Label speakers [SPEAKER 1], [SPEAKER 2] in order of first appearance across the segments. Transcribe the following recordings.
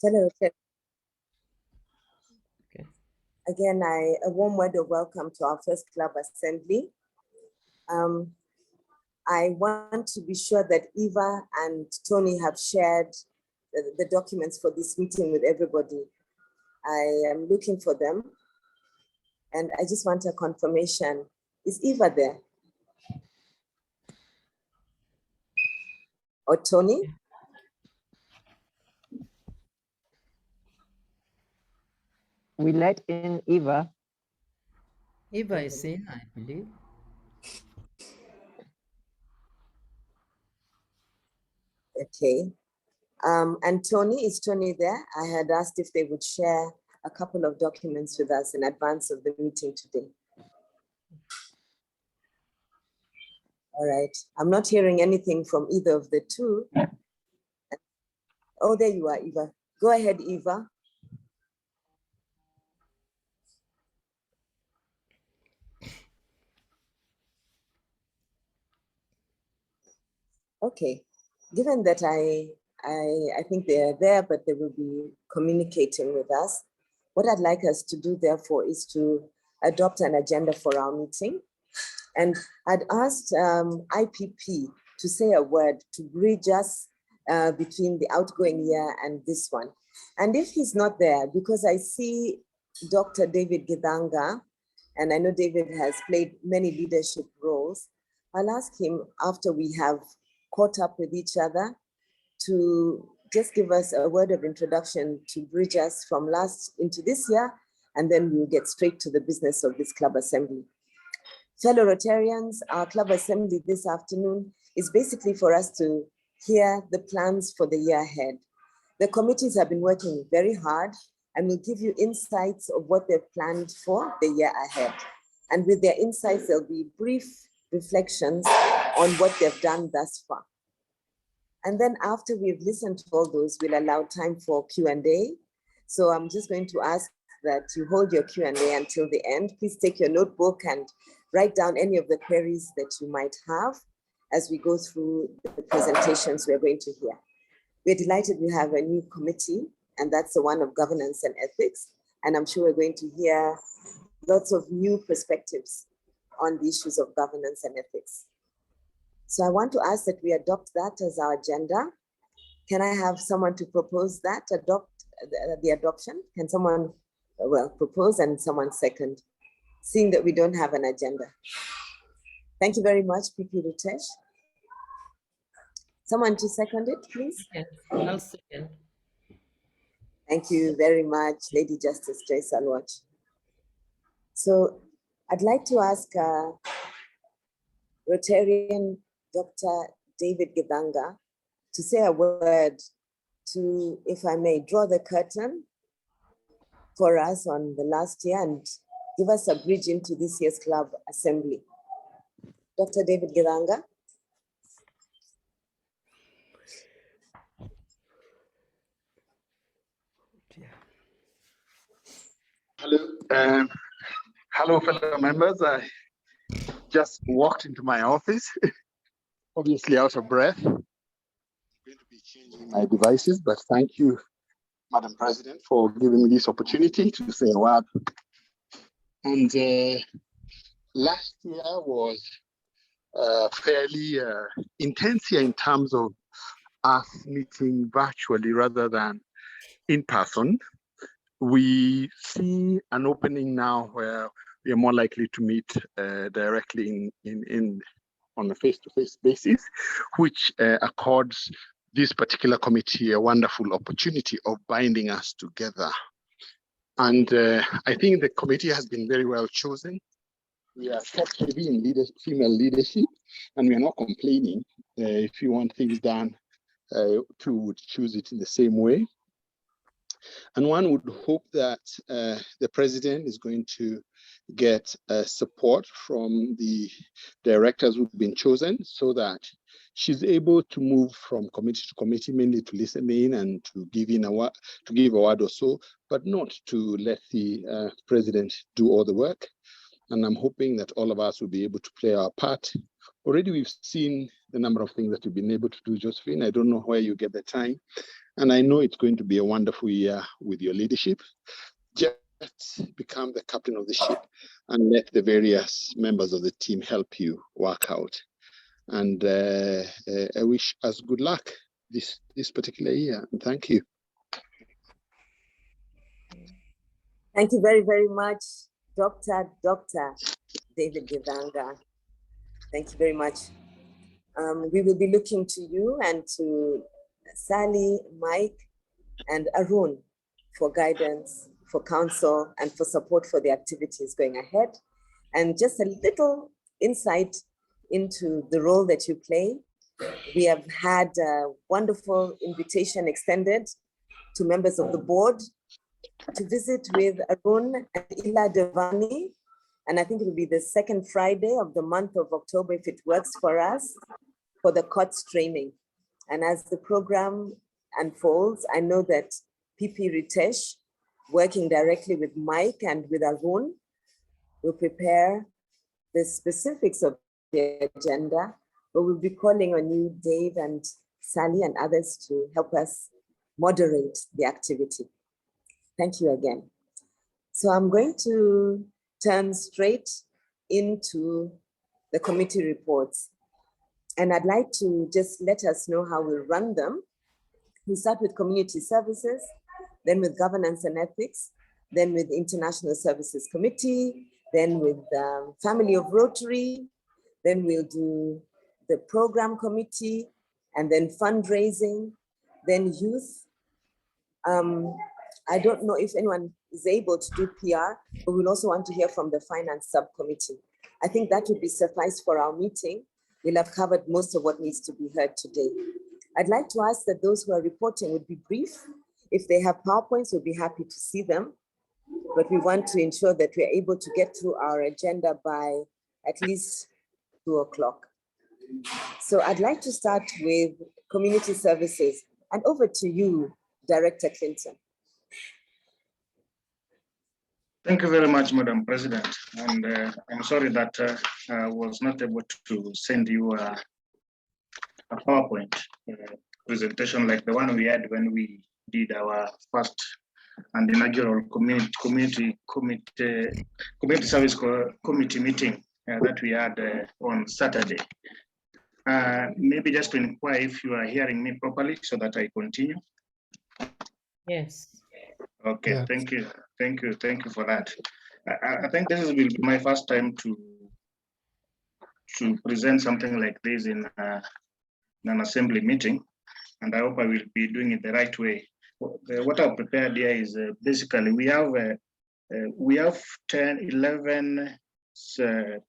[SPEAKER 1] Fellow Rotarians,
[SPEAKER 2] Okay.
[SPEAKER 1] again, a warm word of welcome to our first club assembly. I want to be sure that Eva and Tony have shared the documents for this meeting with everybody. I am looking for them, and I just want a confirmation. Is Eva there? Or Tony?
[SPEAKER 3] We let in Eva.
[SPEAKER 2] Eva is in, I believe.
[SPEAKER 1] Okay. And Tony, is Tony there? I had asked if they would share a couple of documents with us in advance of the meeting today. All right. I'm not hearing anything from either of the two. Oh, there you are, Eva. Go ahead, Eva. Okay. Given that I think they are there, but they will be communicating with us. What I'd like us to do, therefore, is to adopt an agenda for our meeting. And I'd asked IPP to say a word to bridge us between the outgoing year and this one. And if he's not there, because I see Dr. David Gidanga, and I know David has played many leadership roles, I'll ask him after we have caught up with each other to just give us a word of introduction to bridge us from last into this year, and then we'll get straight to the business of this club assembly. Fellow Rotarians, our club assembly this afternoon is basically for us to hear the plans for the year ahead. The committees have been working very hard and will give you insights of what they've planned for the year ahead. And with their insights, there'll be brief reflections on what they've done thus far. And then after we've listened to all those, we'll allow time for Q&A. So I'm just going to ask that you hold your Q&A until the end. Please take your notebook and write down any of the queries that you might have as we go through the presentations we're going to hear. We're delighted we have a new committee, and that's the one of governance and ethics. And I'm sure we're going to hear lots of new perspectives on the issues of governance and ethics. So I want to ask that we adopt that as our agenda. Can I have someone to propose that, adopt the adoption? Can someone, propose and someone second, seeing that we don't have an agenda? Thank you very much, PP Rutesh. Someone to second it, please.
[SPEAKER 2] Yes, I'll second.
[SPEAKER 1] Thank you very much, Lady Justice Joyce Alwach. So I'd like to ask Rotarian Dr. David Gidanga to say a word to, if I may, draw the curtain for us on the last year and give us a bridge into this year's club assembly. Dr. David Gidanga.
[SPEAKER 4] Hello, hello, fellow members. I just walked into my office, obviously out of breath. I'm going to be changing my devices, but thank you, Madam President, for giving me this opportunity to say a word. And last year was fairly intense year in terms of us meeting virtually rather than in person. We see an opening now where we are more likely to meet directly on a face-to-face basis, which accords this particular committee a wonderful opportunity of binding us together. And I think the committee has been very well chosen. We are top heavy in female leadership, and we are not complaining. If you want things done, you would choose it in the same way. And one would hope that the president is going to get support from the directors who've been chosen so that she's able to move from committee to committee, mainly to listen in and to give a word or so, but not to let the president do all the work. And I'm hoping that all of us will be able to play our part. Already we've seen the number of things that we've been able to do, Josephine. I don't know where you get the time. And I know it's going to be a wonderful year with your leadership. Just become the captain of the ship and let the various members of the team help you work out. And I wish us good luck this particular year. And thank you.
[SPEAKER 1] Thank you very, very much, Dr. David Givanga. Thank you very much. We will be looking to you and to Sally, Mike, and Arun for guidance, for counsel, and for support for the activities going ahead. And just a little insight into the role that you play. We have had a wonderful invitation extended to members of the board to visit with Arun and Ila Devani. And I think it will be the second Friday of the month of October, if it works for us, for the COTS training. And as the program unfolds, I know that PP Ritesh, working directly with Mike and with Arun, will prepare the specifics of the agenda, but we'll be calling on you, Dave and Sally and others, to help us moderate the activity. Thank you again. So I'm going to turn straight into the committee reports. And I'd like to just let us know how we'll run them. We start with community services, then with governance and ethics, then with International Services Committee, then with Family of Rotary, then we'll do the program committee, and then fundraising, then youth. I don't know if anyone is able to do PR, but we'll also want to hear from the finance subcommittee. I think that would be suffice for our meeting. We'll have covered most of what needs to be heard today. I'd like to ask that those who are reporting would be brief. If they have PowerPoints, we'll be happy to see them. But we want to ensure that we're able to get through our agenda by at least 2 o'clock. So I'd like to start with community services, and over to you, Director Clinton.
[SPEAKER 5] Thank you very much, Madam President. And I'm sorry that I was not able to send you a PowerPoint presentation like the one we had when we did our first and inaugural community service committee meeting that we had on Saturday. Maybe just to inquire if you are hearing me properly so that I continue.
[SPEAKER 2] Yes.
[SPEAKER 5] Okay,
[SPEAKER 6] Yeah.
[SPEAKER 5] thank you for that. I think this will be my first time to present something like this in an assembly meeting, and I hope I will be doing it the right way. What I've prepared here is basically we have 11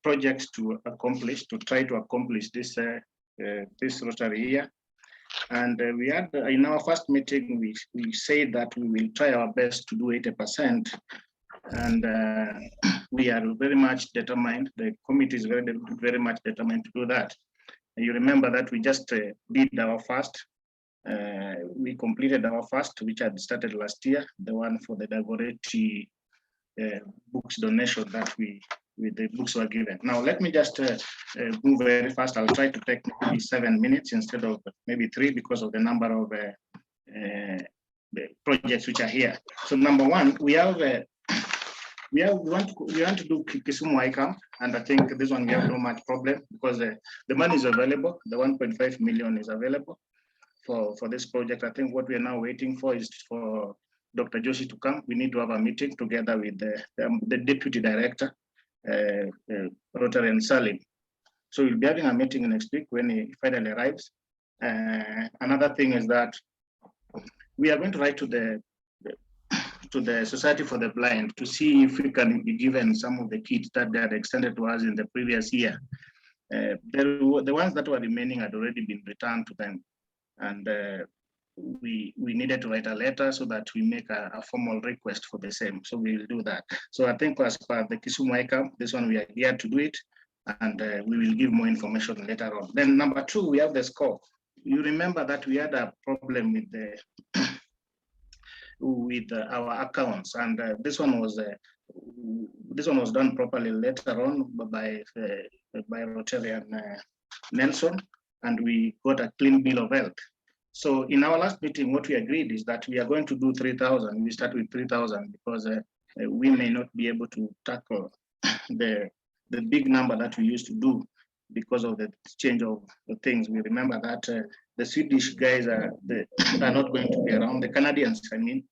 [SPEAKER 5] projects to try to accomplish this Rotary year. And we had in our first meeting, we said that we will try our best to do 80%. And we are very much determined. The committee is very much determined to do that. And you remember that we just did our first. We completed our first, which had started last year, the one for the Dagoretti books donation that the books were given. Now, let me just move very fast. I'll try to take maybe 7 minutes instead of maybe 3 because of the number of the projects which are here. So number one, we want to do Kisumu ICAM, and I think this one we have no much problem because the money is available. The 1.5 million is available for this project. I think what we are now waiting for is for Dr. Joshi to come. We need to have a meeting together with the deputy director, Rotary and Salim. So we'll be having a meeting next week when he finally arrives. Another thing is that we are going to write to the Society for the Blind to see if we can be given some of the kits that they had extended to us in the previous year. The ones that were remaining had already been returned to them. And we needed to write a letter so that we make a formal request for the same. So we will do that. So I think as per the Kisumu ICAM, this one we are here to do it, and we will give more information later on. Then number 2, we have the score. You remember that we had a problem with our accounts, and this one was done properly later on by Rotarian Nelson, and we got a clean bill of health. So in our last meeting, what we agreed is that we are going to do 3,000. We start with 3,000 because we may not be able to tackle the big number that we used to do because of the change of the things. We remember that the Swedish guys are not going to be around. The Canadians, I mean,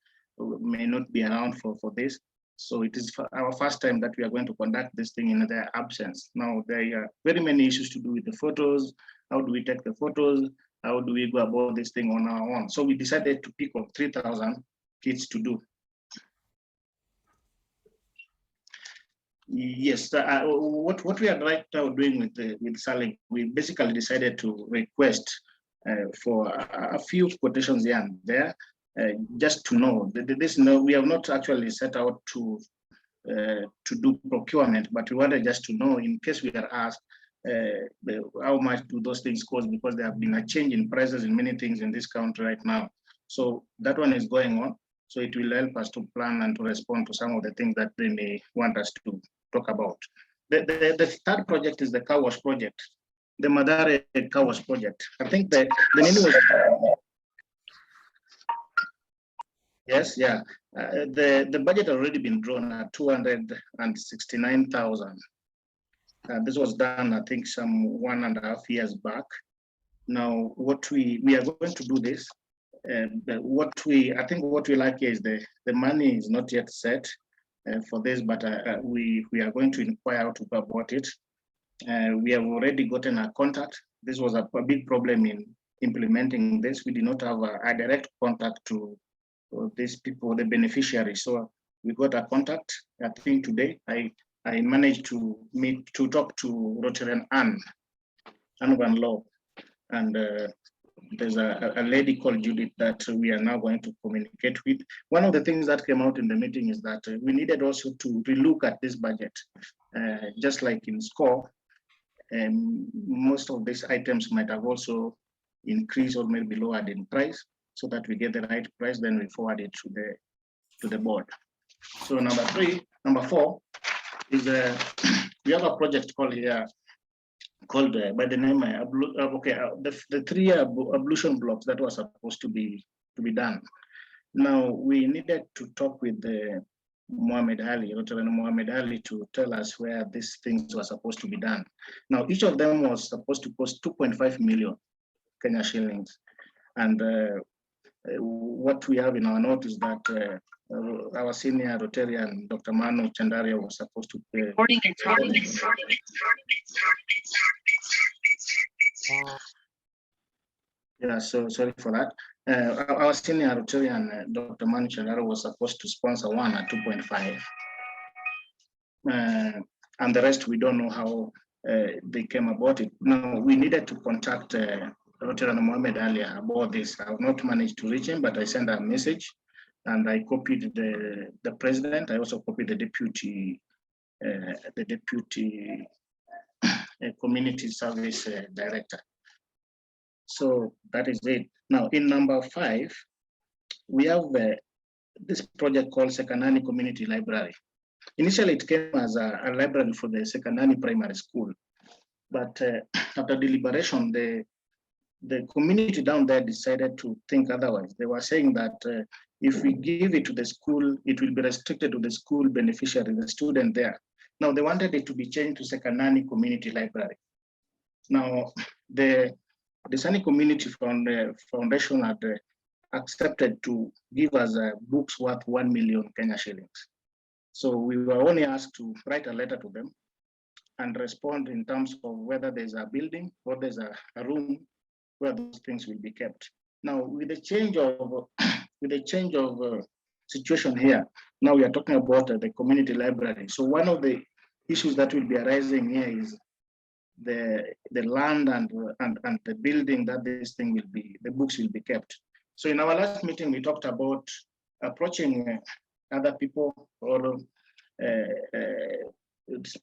[SPEAKER 5] may not be around for this. So it is our first time that we are going to conduct this thing in their absence. Now, there are very many issues to do with the photos. How do we take the photos? How do we go about this thing on our own? So we decided to pick up 3,000 kids to do. Yes, what we are right now doing with Saling, we basically decided to request for a few quotations here and there, just to know. We have not actually set out to do procurement, but we wanted just to know in case we are asked how much do those things cost, because there have been a change in prices in many things in this country right now. So that one is going on. So it will help us to plan and to respond to some of the things that they may want us to talk about. The third project is the Carwash Project, the Madare Carwash Project. I think the name was, yes, yeah. The budget already been drawn at 269,000. This was done, I think, some 1.5 years back. Now, what we are going to do this. What we like is the money is not yet set for this, but we are going to inquire how to go about it. We have already gotten a contact. This was a big problem in implementing this. We did not have a direct contact to these people, the beneficiaries. So we got a contact. I think today I managed to talk to Rotarian Anne Van Loo, and there's a lady called Judith that we are now going to communicate with. One of the things that came out in the meeting is that we needed also to relook at this budget. Just like in SCORE, most of these items might have also increased or maybe lowered in price, so that we get the right price, then we forward it to the board. So number four is we have a project called here, called by the name the 3 ablution blocks that was supposed to be done. Now we needed to talk with the Mohammed Ali, Rotarian Mohammed Ali, to tell us where these things were supposed to be done. Now each of them was supposed to cost 2.5 million Kenya shillings, and what we have in our note is that our senior Rotarian, Dr. Manu Chandaria, was supposed to pay. Yeah, so sorry for that. Our senior Rotarian, Dr. Manu Chandaria, was supposed to sponsor one at 2.5. And the rest, we don't know how they came about it. Now, we needed to contact Rotarian Mohammed Ali about this. I have not managed to reach him, but I sent a message and I copied the president. I also copied the deputy community service director. So that is it. Now, in number 5, we have this project called Sekanani Community Library. Initially, it came as a library for the Sekanani Primary School, but after deliberation, the community down there decided to think otherwise. They were saying that if we give it to the school, it will be restricted to the school beneficiary, the student there. Now, they wanted it to be changed to Sekanani Community Library. Now, the Sani Community Foundation had accepted to give us books worth 1 million Kenya shillings. So we were only asked to write a letter to them and respond in terms of whether there's a building or there's a room where those things will be kept. Now, with the change of situation here, now we are talking about the community library. So one of the issues that will be arising here is the land and the building that this thing will be, the books will be kept. So in our last meeting, we talked about approaching other people or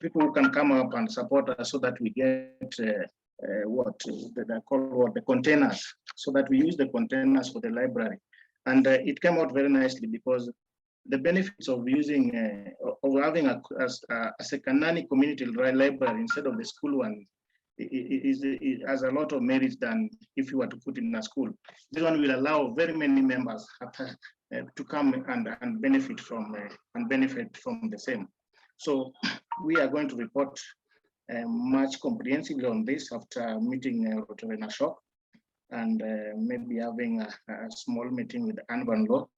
[SPEAKER 5] people who can come up and support us so that we get the containers, so that we use the containers for the library. And it came out very nicely because the benefits of using of having a Sekanani community library instead of the school one it has a lot of merit than if you were to put in a school. This one will allow very many members to come and benefit from the same. So we are going to report much comprehensively on this after meeting Rotary shop and maybe having a small meeting with Anne Van Loo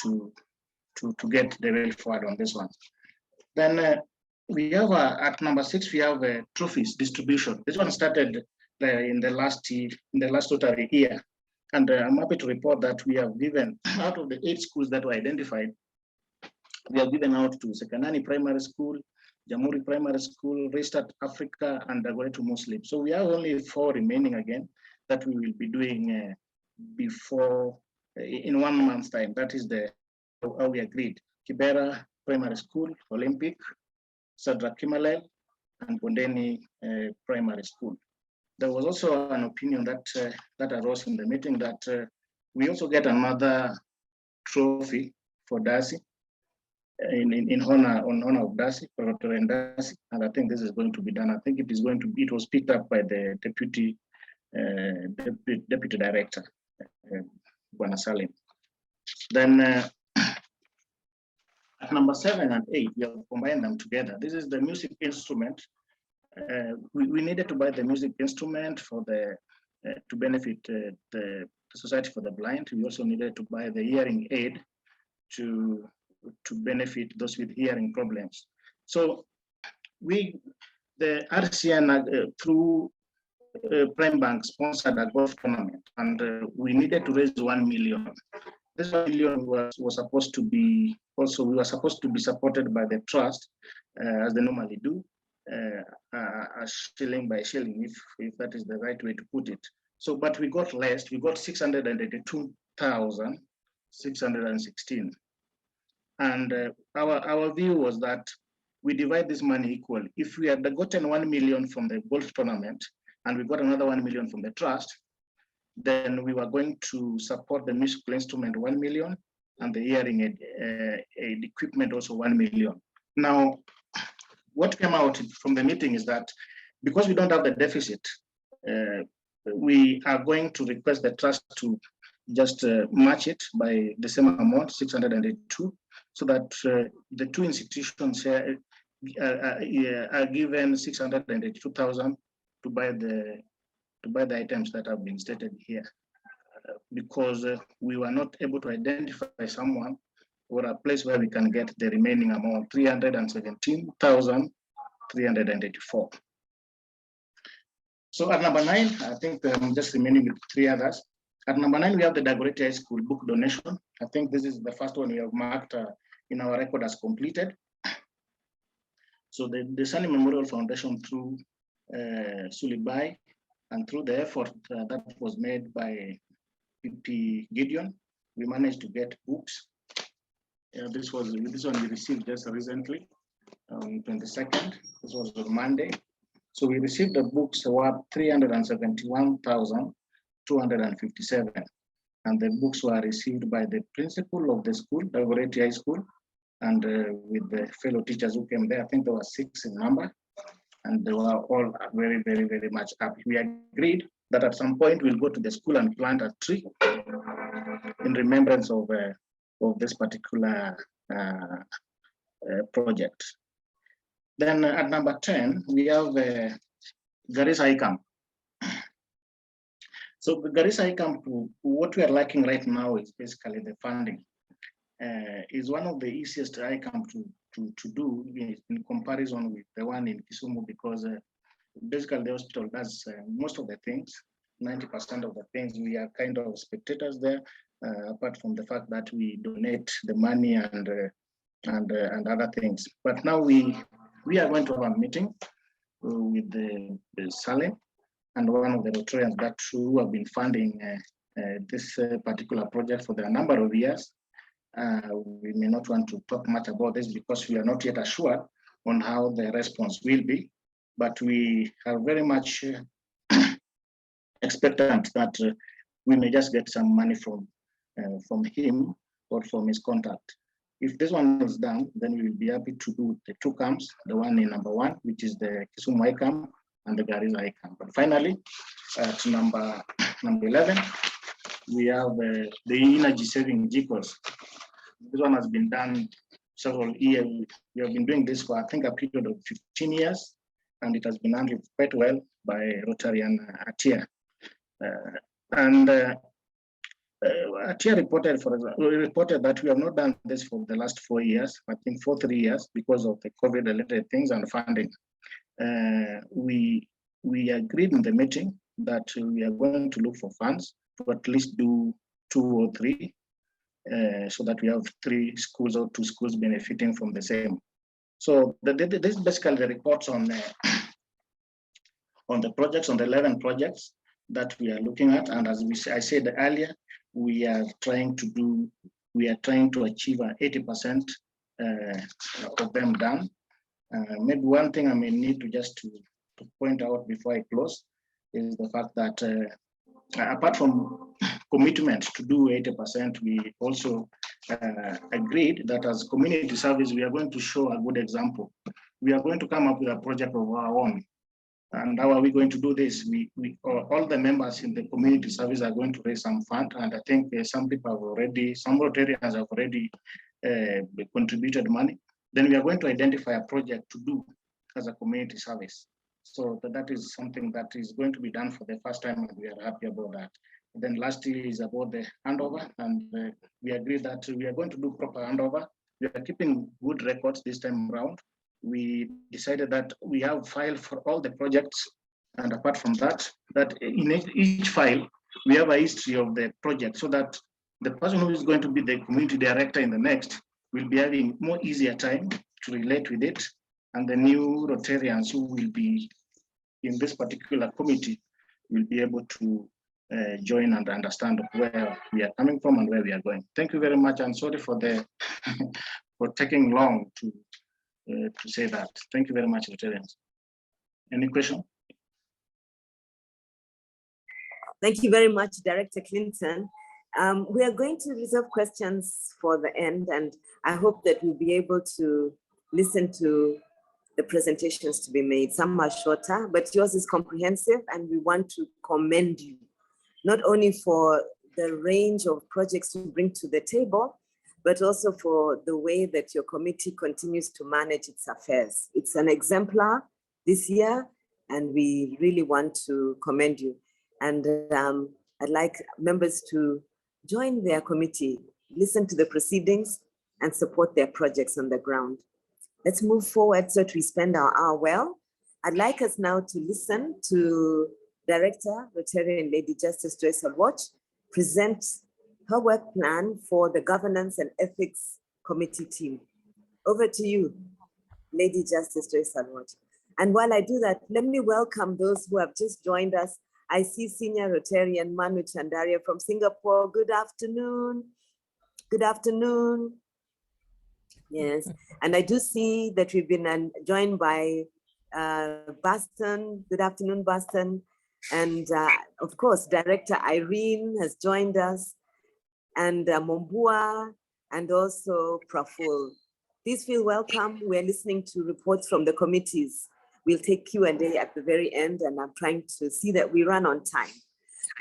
[SPEAKER 5] to get the way forward on this one. Then we have at number 6, we have trophies distribution. This one started in the last Rotary year, and I'm happy to report that we have given out of the 8 schools that were identified, we have given out to Sekanani Primary School, Jamhuri Primary School, Restart Africa, and Dagoretu Muslim. So we have only 4 remaining again that we will be doing before in 1 month's time. That is how we agreed. Kibera Primary School, Olympic, Sadra Kimalel, and Bondeni Primary School. There was also an opinion that arose in the meeting that we also get another trophy for Darcy in honor of Darcy, for Rotary and Darcy, and I think this is going to be done. I think it was picked up by the deputy director, Bwana Salim. Then at number 7 and 8, we have combined them together. This is the music instrument. We needed to buy the music instrument for to benefit the Society for the Blind. We also needed to buy the hearing aid to benefit those with hearing problems. So the RCN through Prime Bank sponsored a golf tournament, and we needed to raise 1 million. This 1 million was supposed to be also, we were supposed to be supported by the trust, as they normally do, shilling by shilling, if that is the right way to put it. So, but we got less. We got 682,616, and our view was that we divide this money equally. If we had gotten 1 million from the golf tournament and we got another 1 million from the trust, then we were going to support the musical instrument 1 million and the hearing aid equipment also 1 million. Now, what came out from the meeting is that because we don't have the deficit, we are going to request the trust to just match it by the same amount, 682, so that the 2 institutions are given 682,000 to buy the items that have been stated here, because we were not able to identify someone or a place where we can get the remaining amount, 317,384. So at number 9, I think I'm just remaining with 3 others. At number 9, we have the Dagoretu High School book donation. I think this is the first one we have marked in our record as completed. So the Sunny Memorial Foundation through Sulibai and through the effort that was made by PP Gideon, we managed to get books. This one we received just recently on 22nd. This was on Monday. So we received the books worth 371,257, and the books were received by the principal of the school, Dagoretu High School, and with the fellow teachers who came there. I think there were 6 in number, and they were all very, very, very much happy. We agreed that at some point we'll go to the school and plant a tree in remembrance of this particular project. Then at number 10, we have Garissa ICAM. So the Garissa ICAM, what we are lacking right now is basically the funding. Is one of the easiest ICAM to do in comparison with the one in Kisumu, because basically the hospital does most of the things, 90% of the things. We are kind of spectators there, apart from the fact that we donate the money and other things. But now we are going to have a meeting with the Salem and one of the Rotarians that who have been funding this particular project for a number of years. We may not want to talk much about this because we are not yet assured on how the response will be, but we are very much expectant that we may just get some money from him or from his contact. If this one is done, then we will be happy to do the 2 camps, the one in number 1, which is the Kisumu camp, and the Garissa ICANN. But finally, at number 11, we have the energy saving G-codes. This one has been done several years. We have been doing this for, I think, a period of 15 years, and it has been handled quite well by Rotary and Acacia. Acacia reported that we have not done this for the last 4 years, I think for 3 years, because of the COVID-related things and funding. We agreed in the meeting that we are going to look for funds to at least do 2 or 3, so that we have 3 schools or 2 schools benefiting from the same. So this is basically the reports on the projects, on the 11 projects that we are looking at. And as I said earlier, we are trying to achieve 80% of them done. Maybe one thing I may need to point out before I close is the fact that apart from commitment to do 80%, we also agreed that as community service, we are going to show a good example. We are going to come up with a project of our own. And how are we going to do this? All the members in the community service are going to raise some fund, and I think some Rotarians have already contributed money. Then we are going to identify a project to do as a community service. So that is something that is going to be done for the first time, and we are happy about that. And then lastly is about the handover, and we agreed that we are going to do proper handover. We are keeping good records this time around. We decided that we have file for all the projects, and apart from that in each file we have a history of the project, so that the person who is going to be the community director in the next will be having more easier time to relate with it, and the new Rotarians who will be in this particular committee will be able to join and understand where we are coming from and where we are going. Thank you very much, and sorry for the for taking long to say that. Thank you very much, Rotarians. Any question?
[SPEAKER 1] Thank you very much, Director Clinton. We are going to reserve questions for the end, and I hope that we'll be able to listen to the presentations to be made. Some are shorter, but yours is comprehensive, and we want to commend you, not only for the range of projects you bring to the table, but also for the way that your committee continues to manage its affairs. It's an exemplar this year, and we really want to commend you. And I'd like members to join their committee, listen to the proceedings, and support their projects on the ground. Let's move forward so that we spend our hour well. I'd like us now to listen to Director, Rotarian Lady Justice Joyce Watch present her work plan for the Governance and Ethics Committee team. Over to you, Lady Justice Joyce Watch. And while I do that, let me welcome those who have just joined us. I see Senior Rotarian Manu Chandaria from Singapore. Good afternoon. Good afternoon. Yes, and I do see that we've been joined by Baston. Good afternoon, Baston. And of course, Director Irene has joined us, and Mombua, and also Praful. Please feel welcome. We're listening to reports from the committees. We'll take Q&A at the very end, and I'm trying to see that we run on time.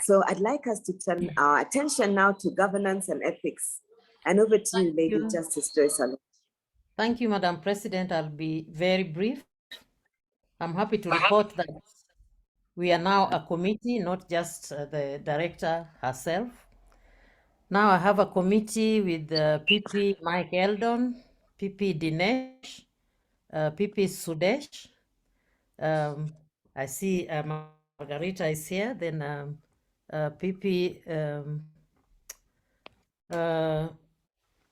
[SPEAKER 1] So I'd like us to turn our attention now to governance and ethics. And over to you, Lady Justice Joyce.
[SPEAKER 2] Thank you, Madam President. I'll be very brief. I'm happy to report that we are now a committee, not just the director herself. Now I have a committee with PP Mike Eldon, PP Dinesh, PP Sudesh. I see Margarita is here, then PP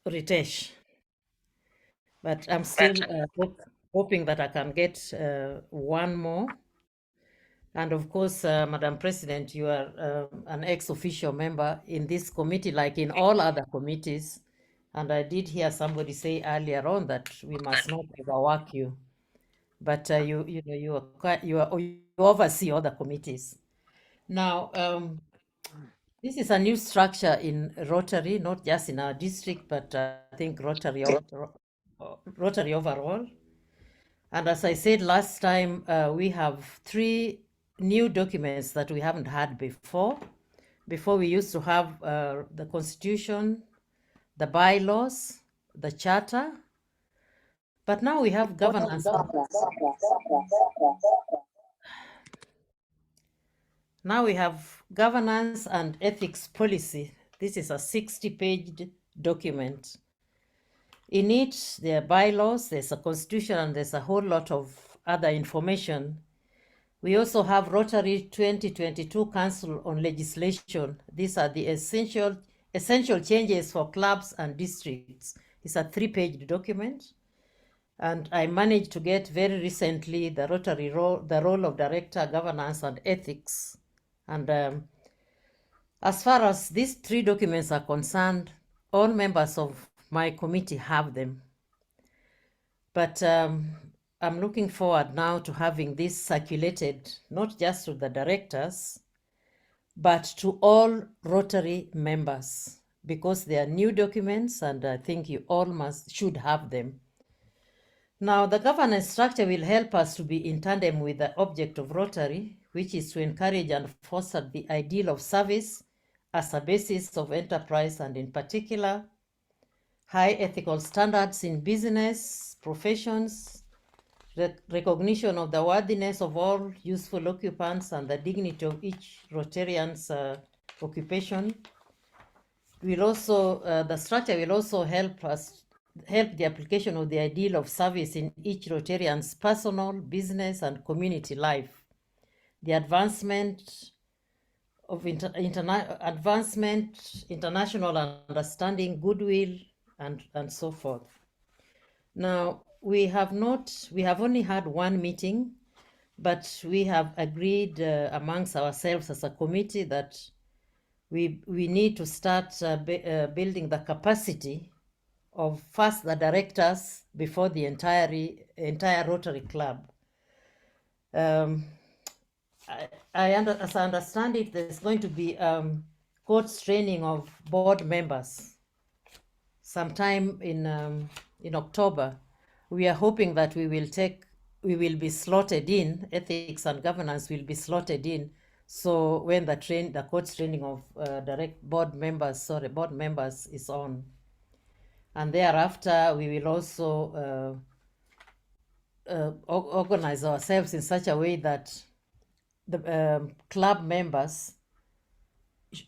[SPEAKER 2] Ritesh. But I'm still hoping that I can get one more. And of course, Madam President, you are an ex-official member in this committee, like in all other committees. And I did hear somebody say earlier on that we must not overwork you. But you oversee other committees. Now, this is a new structure in Rotary, not just in our district, but I think Rotary overall. And as I said last time, we have 3 new documents that we haven't had before. Before we used to have the Constitution, the bylaws, the charter, but now we have governance. Now we have governance and ethics policy. This is a 60-page document. In it, there are bylaws, there's a constitution, and there's a whole lot of other information. We also have Rotary 2022 Council on Legislation. These are the essential changes for clubs and districts. It's a 3-page document. And I managed to get very recently the Rotary the role of director, governance, and ethics. And as far as these 3 documents are concerned, all members of my committee have them. But I'm looking forward now to having this circulated, not just to the directors, but to all Rotary members, because they are new documents and I think you all should have them. Now, the governance structure will help us to be in tandem with the object of Rotary, which is to encourage and foster the ideal of service as a basis of enterprise, and in particular, high ethical standards in business, professions, recognition of the worthiness of all useful occupants and the dignity of each Rotarian's occupation. The structure will also help the application of the ideal of service in each Rotarian's personal, business, and community life. The advancement of international understanding, goodwill, and so forth. Now, we have only had 1 meeting, but we have agreed amongst ourselves as a committee that we need to start building the capacity of first the directors before the entire Rotary Club. As I understand it, there's going to be course training of board members sometime in October. We are hoping that we will be slotted in, ethics and governance will be slotted in. So when the course training of board members is on. And thereafter, we will also organize ourselves in such a way that the club members,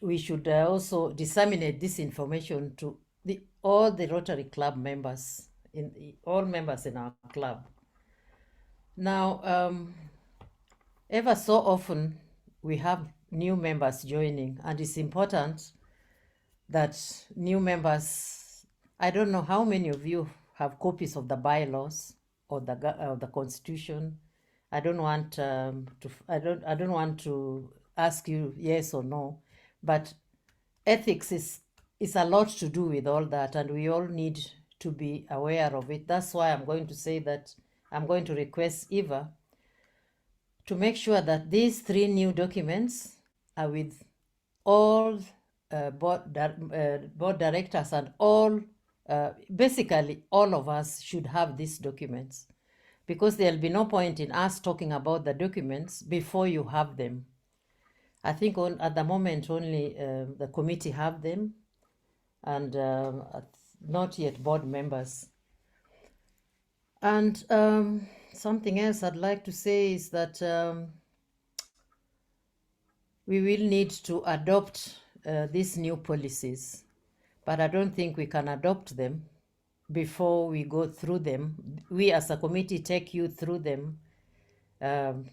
[SPEAKER 2] we should also disseminate this information to all the Rotary Club members, all members in our club. Now, ever so often, we have new members joining, and it's important that new members, I don't know how many of you have copies of the bylaws or the Constitution. I don't want to ask you yes or no, but ethics is a lot to do with all that, and we all need to be aware of it. That's why I'm going to say that I'm going to request Eva to make sure that these 3 new documents are with all board directors, and all basically all of us should have these documents, because there'll be no point in us talking about the documents before you have them. I think at the moment only the committee have them, and not yet board members. And something else I'd like to say is that we will need to adopt these new policies, but I don't think we can adopt them before we go through them. We as a committee take you through them. And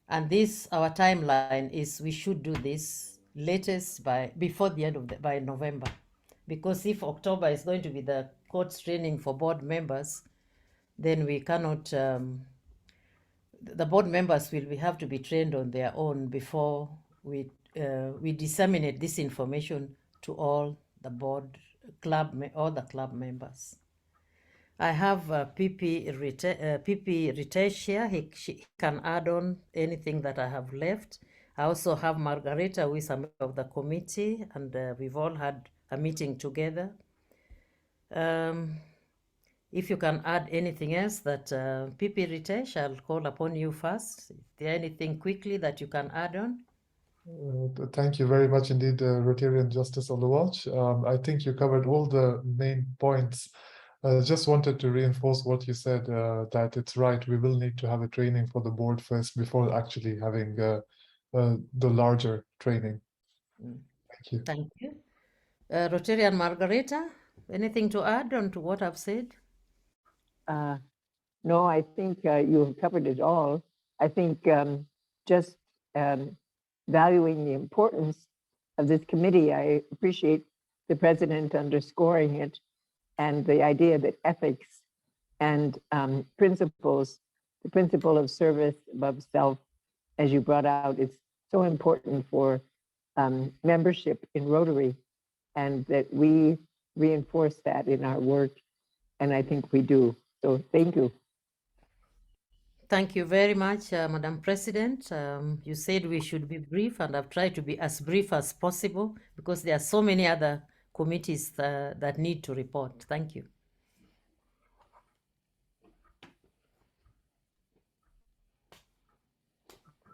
[SPEAKER 2] our timeline is we should do this latest before the end of by November. Because if October is going to be the course training for board members, then we cannot, the board members will have to be trained on their own before we disseminate this information to all the club members. I have PP Ritesh here. She can add on anything that I have left. I also have Margareta, who is a member of the committee, and we've all had a meeting together. If you can add anything else that PP Ritesh, I'll call upon you first. Is there anything quickly that you can add on?
[SPEAKER 6] Thank you very much indeed, Rotarian Justice Oluwach. I think you covered all the main points. Just wanted to reinforce what you said, that it's right. We will need to have a training for the board first before actually having the larger training. Thank you.
[SPEAKER 2] Thank you. Rotarian Margareta, anything to add on to what I've said?
[SPEAKER 3] No, I think you have covered it all. I think just valuing the importance of this committee, I appreciate the president underscoring it, and the idea that ethics and principles, the principle of service above self, as you brought out, it's so important for membership in Rotary, and that we reinforce that in our work, and I think we do. So thank you.
[SPEAKER 2] Thank you very much, Madam President. You said we should be brief, and I've tried to be as brief as possible because there are so many other committees that need to report. Thank you.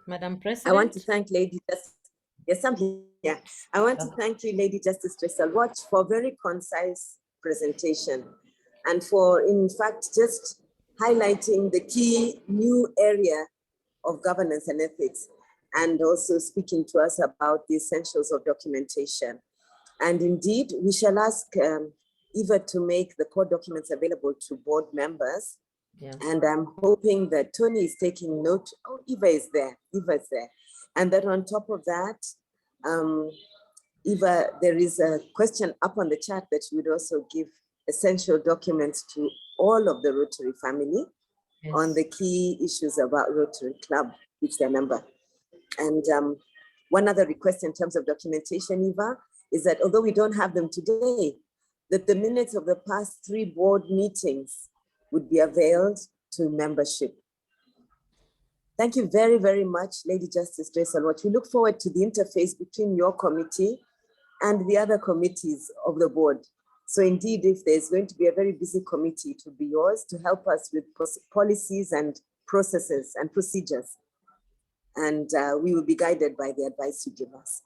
[SPEAKER 2] Madam President.
[SPEAKER 1] I want to thank Lady Justice. Yes, I'm here. I want to thank you, Lady Justice Tresal Watch, for a very concise presentation and for, in fact, just highlighting the key new area of governance and ethics, and also speaking to us about the essentials of documentation. And indeed, we shall ask Eva to make the core documents available to board members.
[SPEAKER 2] Yeah.
[SPEAKER 1] And I'm hoping that Tony is taking note. Oh, Eva is there. Eva is there. And that on top of that, Eva, there is a question up on the chat that you would also give essential documents to all of the Rotary family. Yes. On the key issues about Rotary Club, which they're member. And one other request in terms of documentation, Eva, is that although we don't have them today, that the minutes of the past 3 board meetings would be availed to membership. Thank you very, very much, Lady Justice Tresal Watch. We look forward to the interface between your committee and the other committees of the board. So indeed, if there's going to be a very busy committee, it will be yours to help us with policies and processes and procedures. And we will be guided by the advice you give us.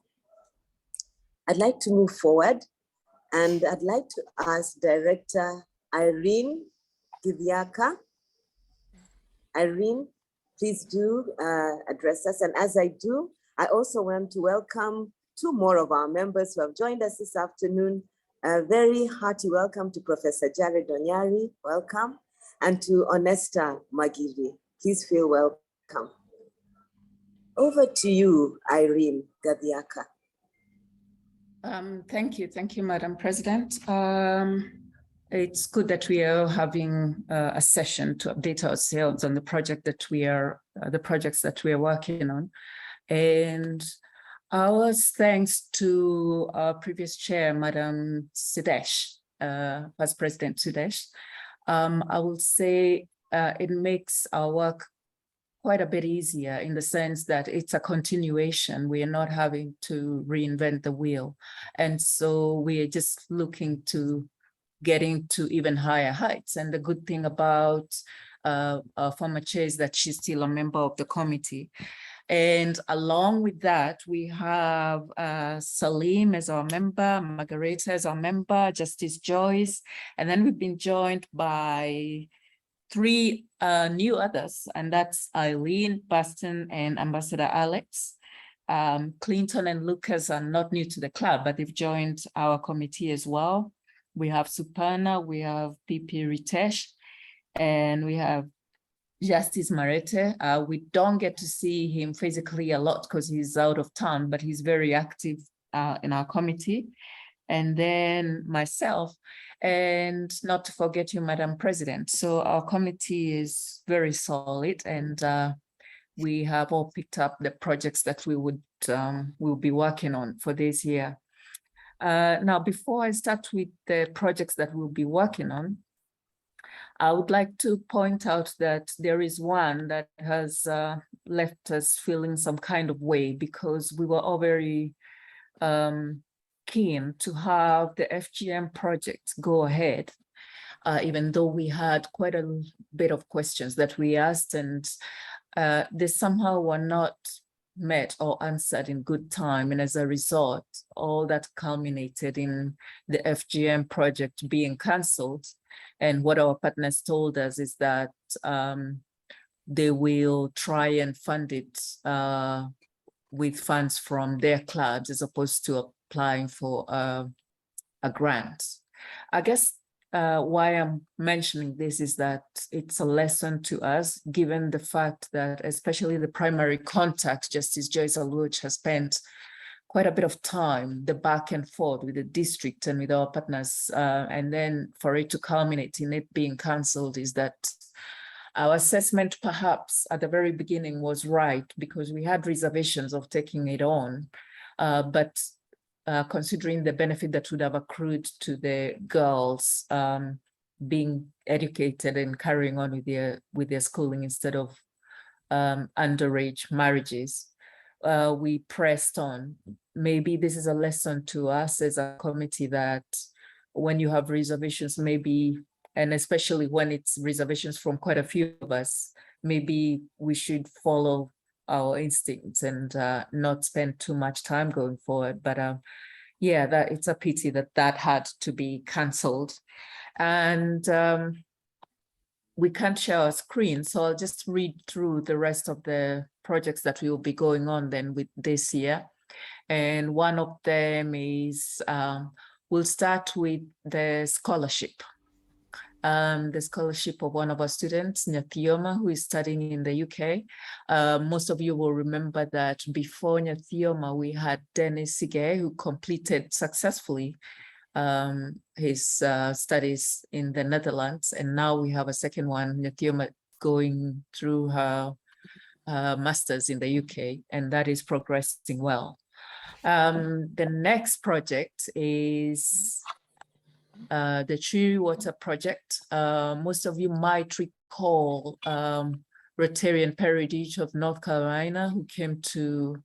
[SPEAKER 1] I'd like to move forward, and I'd like to ask Director Irene Giviaka. Irene, please do address us. And as I do, I also want to welcome 2 more of our members who have joined us this afternoon. A very hearty welcome to Professor Jared Onyari, welcome, and to Onesta Magiri. Please feel welcome. Over to you, Irene Giviaka.
[SPEAKER 7] Thank you, Madam President. It's good that we are having a session to update ourselves on the projects that we are working on. And ours, thanks to our previous chair, Madam Sudesh, Vice President Sudesh. I will say it makes our work quite a bit easier in the sense that it's a continuation. We are not having to reinvent the wheel. And so we are just looking to getting to even higher heights. And the good thing about our former chair is that she's still a member of the committee. And along with that, we have Salim as our member, Margareta as our member, Justice Joyce, and then we've been joined by 3 new others, and that's Eileen, Baston, and Ambassador Alex. Clinton and Lucas are not new to the club, but they've joined our committee as well. We have Suparna, we have PP Ritesh, and we have Justice Marete. We don't get to see him physically a lot because he's out of town, but he's very active in our committee. And then myself, and not to forget you, Madam President. So our committee is very solid, and we have all picked up the projects that we would we'll be working on for this year. Now, before I start with the projects that we'll be working on, I would like to point out that there is one that has left us feeling some kind of way, because we were all very keen to have the FGM project go ahead. even though we had quite a bit of questions that we asked, and they somehow were not met or answered in good time. And as a result, all that culminated in the FGM project being cancelled. And what our partners told us is that they will try and fund it with funds from their clubs as opposed to applying for a grant. I guess why I'm mentioning this is that it's a lesson to us, given the fact that especially the primary contact, Justice Joyce Aluoch, has spent quite a bit of time, the back and forth with the district and with our partners, and then for it to culminate in it being cancelled, is that our assessment perhaps at the very beginning was right, because we had reservations of taking it on, but considering the benefit that would have accrued to the girls being educated and carrying on with their schooling instead of underage marriages, we pressed on. Maybe this is a lesson to us as a committee that when you have reservations, maybe, and especially when it's reservations from quite a few of us, maybe we should follow our instincts and not spend too much time going forward. But yeah, that it's a pity that that had to be cancelled. And we can't share our screen, so I'll just read through the rest of the projects that will be going on then with this year. And one of them is, we'll start with the scholarship. The scholarship of one of our students, Nyathioma, who is studying in the UK. Most of you will remember that before Nyathioma, we had Dennis Sige, who completed successfully his studies in the Netherlands. And now we have a second one, Nyathioma, going through her master's in the UK, and that is progressing well. The next project is the Tree Water Project. Most of you might recall Rotarian Perry Ditch of North Carolina, who came to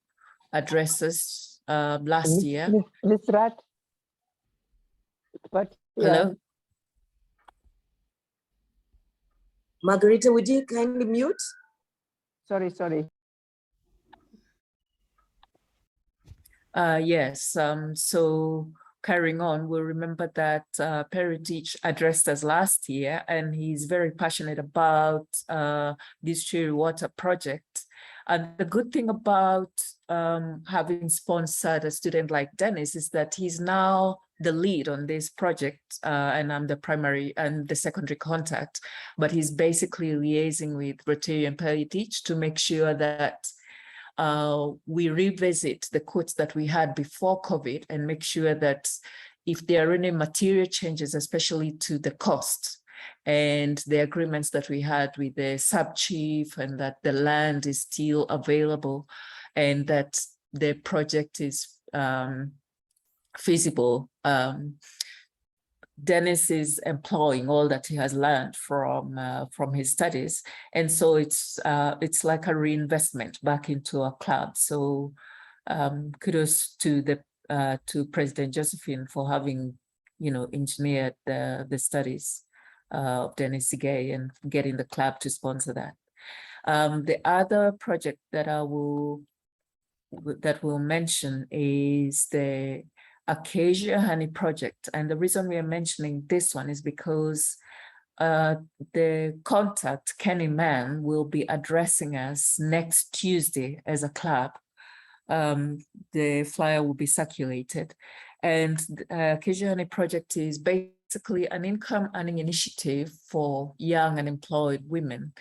[SPEAKER 7] address us last year.
[SPEAKER 3] Ms. Rat, but
[SPEAKER 7] Hello?
[SPEAKER 1] Margarita, would you kindly mute?
[SPEAKER 3] Sorry.
[SPEAKER 7] Yes, so carrying on, we'll remember that Perry Ditch addressed us last year, and he's very passionate about this Tree Water Project. And the good thing about having sponsored a student like Dennis is that he's now the lead on this project, and I'm the primary and the secondary contact, but he's basically liaising with Rotarian Perry Ditch to make sure that we revisit the quotes that we had before COVID and make sure that if there are any material changes, especially to the cost and the agreements that we had with the sub-chief, and that the land is still available and that the project is feasible. Dennis is employing all that he has learned from his studies, and so it's like a reinvestment back into our club. So kudos to President Josephine for having, engineered the studies of Dennis Sige and getting the club to sponsor that. The other project that we'll mention is the Acacia Honey Project. And the reason we are mentioning this one is because the contact, Kenny Mann, will be addressing us next Tuesday as a club. The flyer will be circulated. And Acacia Honey Project is basically an income earning initiative for young and employed women.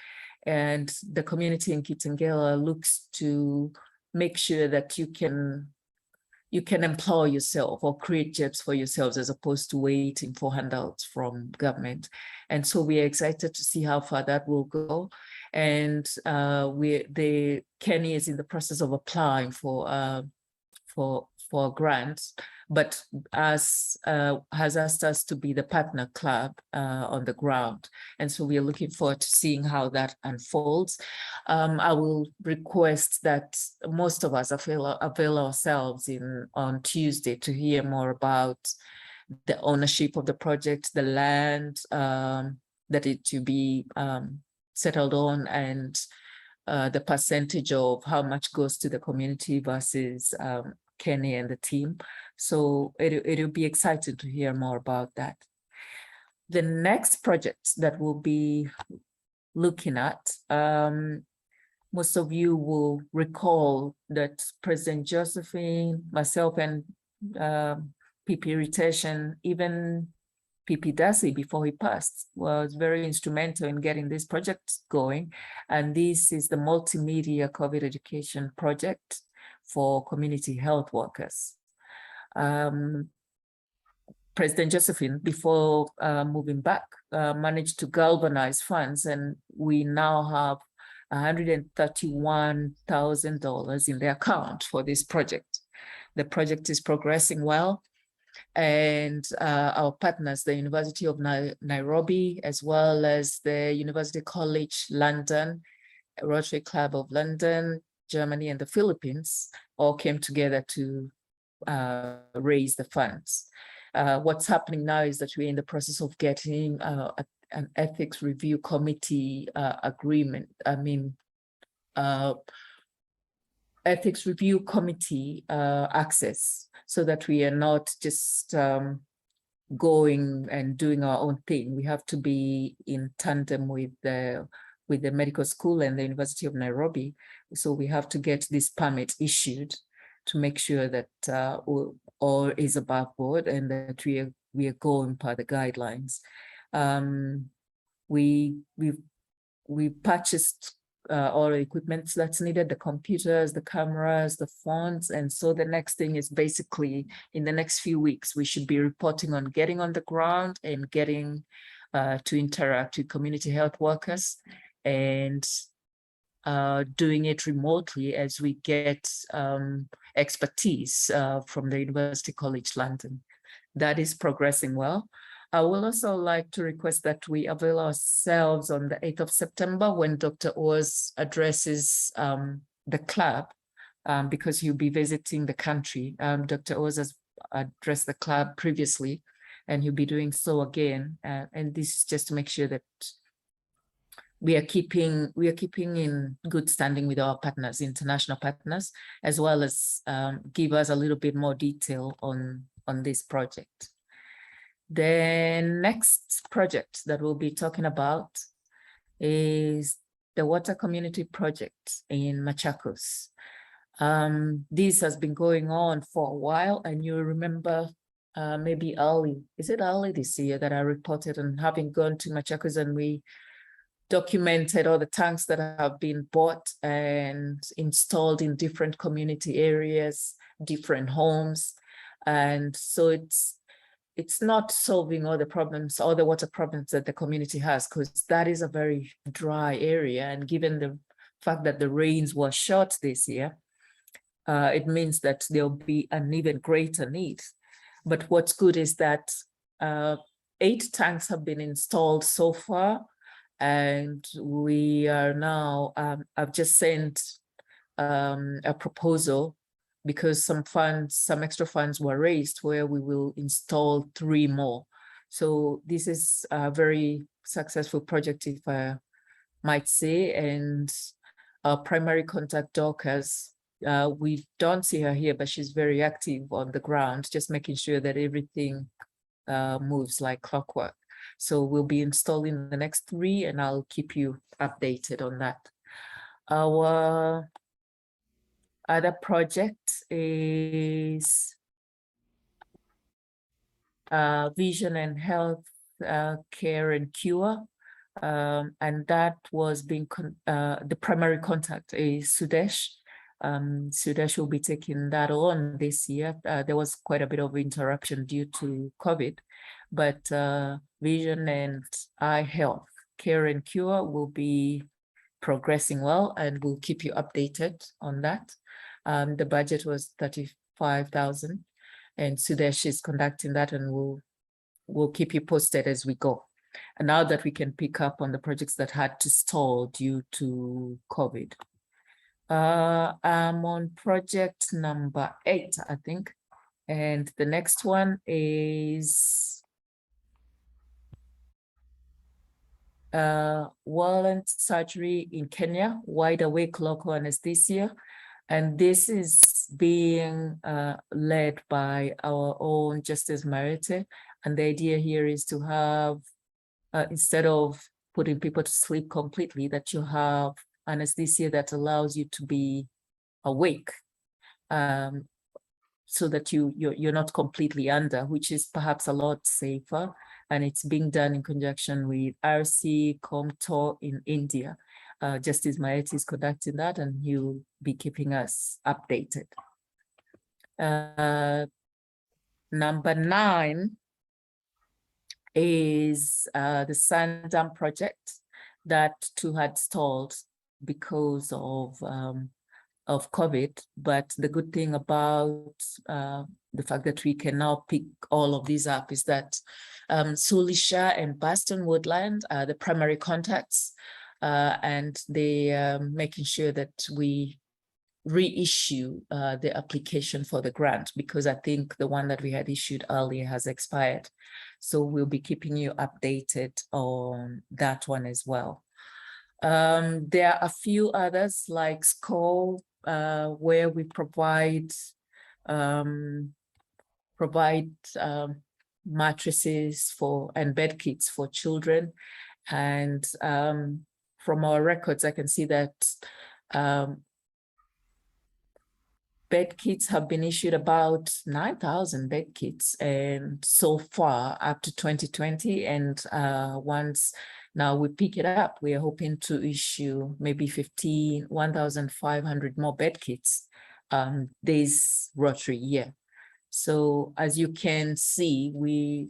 [SPEAKER 7] And the community in Kitengela looks to make sure that you can employ yourself or create jobs for yourselves as opposed to waiting for handouts from government. And so we are excited to see how far that will go. And Kenny is in the process of applying for grants, but has asked us to be the partner club on the ground. And so we are looking forward to seeing how that unfolds. I will request that most of us avail ourselves on Tuesday to hear more about the ownership of the project, the land that it to be settled on, and the percentage of how much goes to the community versus Kenny and the team. So it'll be exciting to hear more about that. The next project that we'll be looking at, most of you will recall that President Josephine, myself, and PP Retention, even PP Darcy before he passed, was very instrumental in getting this project going. And this is the Multimedia COVID education project for community health workers. President Josephine, before moving back, managed to galvanize funds, and we now have $131,000 in the account for this project. The project is progressing well, and our partners, the University of Nairobi, as well as the University College London, Rotary Club of London, Germany, and the Philippines, all came together to raise the funds. What's happening now is that we're in the process of getting an ethics review committee agreement. Ethics review committee access, so that we are not just going and doing our own thing. We have to be in tandem with the medical school and the University of Nairobi. So we have to get this permit issued to make sure that all is above board and that we are going per the guidelines. We purchased all the equipment that's needed, the computers, the cameras, the phones. And so the next thing is basically in the next few weeks, we should be reporting on getting on the ground and getting to interact with community health workers, and doing it remotely as we get expertise from the University College London. That is progressing well. I will also like to request that we avail ourselves on the 8th of September when Dr. Oz addresses the club, because he'll be visiting the country. Dr. Oz has addressed the club previously, and he'll be doing so again. And this is just to make sure that we are keeping in good standing with our partners, international partners, as well as give us a little bit more detail on this project. The next project that we'll be talking about is the Water Community Project in Machakus. This has been going on for a while, and you remember maybe early this year that I reported on having gone to Machakus, and we documented all the tanks that have been bought and installed in different community areas, different homes. And so it's not solving all the problems, all the water problems that the community has, because that is a very dry area. And given the fact that the rains were short this year, it means that there'll be an even greater need. But what's good is that 8 tanks have been installed so far, and we are now, I've just sent a proposal, because some extra funds were raised, where we will install 3 more. So this is a very successful project, if I might say. And our primary contact, Dorcas, we don't see her here, but she's very active on the ground, just making sure that everything moves like clockwork. So we'll be installing the next 3, and I'll keep you updated on that. Our other project is Vision and Health Care and Cure. And that was being, the primary contact is Sudesh. Sudesh will be taking that on this year. There was quite a bit of interruption due to COVID, but Vision and Eye Health Care and Cure will be progressing well, and we'll keep you updated on that. The budget was 35,000, and Sudesh is conducting that, and we'll keep you posted as we go. And now that we can pick up on the projects that had to stall due to COVID. I'm on project number 8, I think. And the next one is Wallant surgery in Kenya, wide awake local anesthesia. And this is being led by our own Justice Marete. And the idea here is to have, instead of putting people to sleep completely, that you have anesthesia that allows you to be awake, so that you're not completely under, which is perhaps a lot safer. And it's being done in conjunction with RC Comto in India. Justice Maeti is conducting that, and he'll be keeping us updated. Number 9 is the Sandam project that too had stalled because of COVID. But the good thing about the fact that we can now pick all of these up is that Sulisha and Baston Woodland are the primary contacts, and they are making sure that we reissue the application for the grant, because I think the one that we had issued earlier has expired. So we'll be keeping you updated on that one as well. There are a few others like SCOL, where we provide mattresses and bed kits for children. And from our records, I can see that bed kits have been issued, about 9,000 bed kits, and so far up to 2020. And once now we pick it up, we are hoping to issue maybe 1,500 more bed kits this Rotary year. So as you can see, we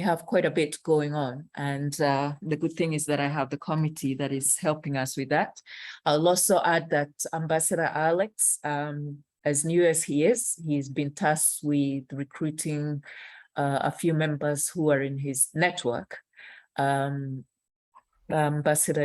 [SPEAKER 7] have quite a bit going on. And the good thing is that I have the committee that is helping us with that. I'll also add that Ambassador Alex, as new as he is, he's been tasked with recruiting a few members who are in his network. Ambassador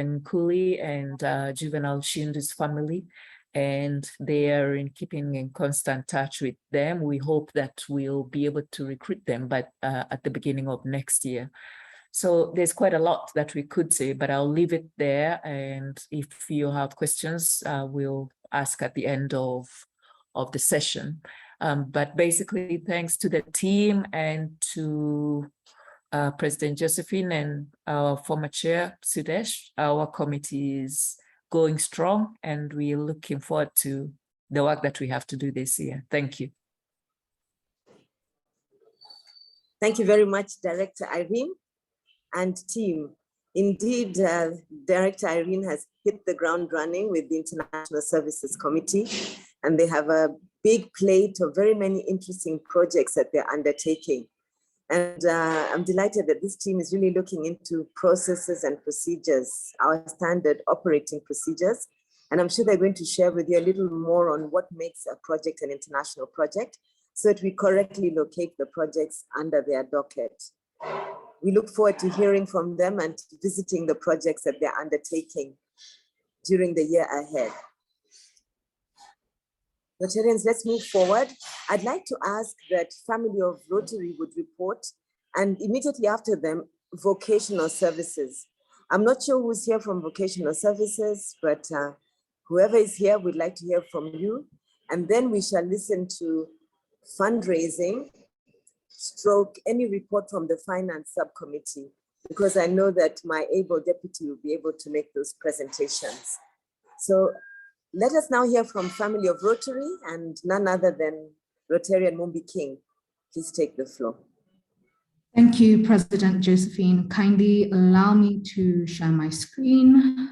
[SPEAKER 7] Nkuli and Juvenile Shindu's family, and they are keeping in constant touch with them. We hope that we'll be able to recruit them, but at the beginning of next year. So there's quite a lot that we could say, but I'll leave it there. And if you have questions, we'll ask at the end of the session. But basically, thanks to the team and to President Josephine and our former chair, Sudesh, our committee is going strong, and we're looking forward to the work that we have to do this year. Thank you.
[SPEAKER 1] Thank you very much, Director Irene and team. Indeed, Director Irene has hit the ground running with the International Services Committee, and they have a big plate of very many interesting projects that they're undertaking. And I'm delighted that this team is really looking into processes and procedures, our standard operating procedures. And I'm sure they're going to share with you a little more on what makes a project an international project, so that we correctly locate the projects under their docket. We look forward to hearing from them and visiting the projects that they're undertaking during the year ahead. Rotarians, let's move forward. I'd like to ask that Family of Rotary would report, and immediately after them, Vocational Services. I'm not sure who's here from Vocational Services, but whoever is here, we'd like to hear from you. And then we shall listen to Fundraising, stroke any report from the Finance Subcommittee, because I know that my able deputy will be able to make those presentations. So let us now hear from Family of Rotary, and none other than Rotarian Mumbi King. Please take the floor.
[SPEAKER 8] Thank you, President Josephine. Kindly allow me to share my screen.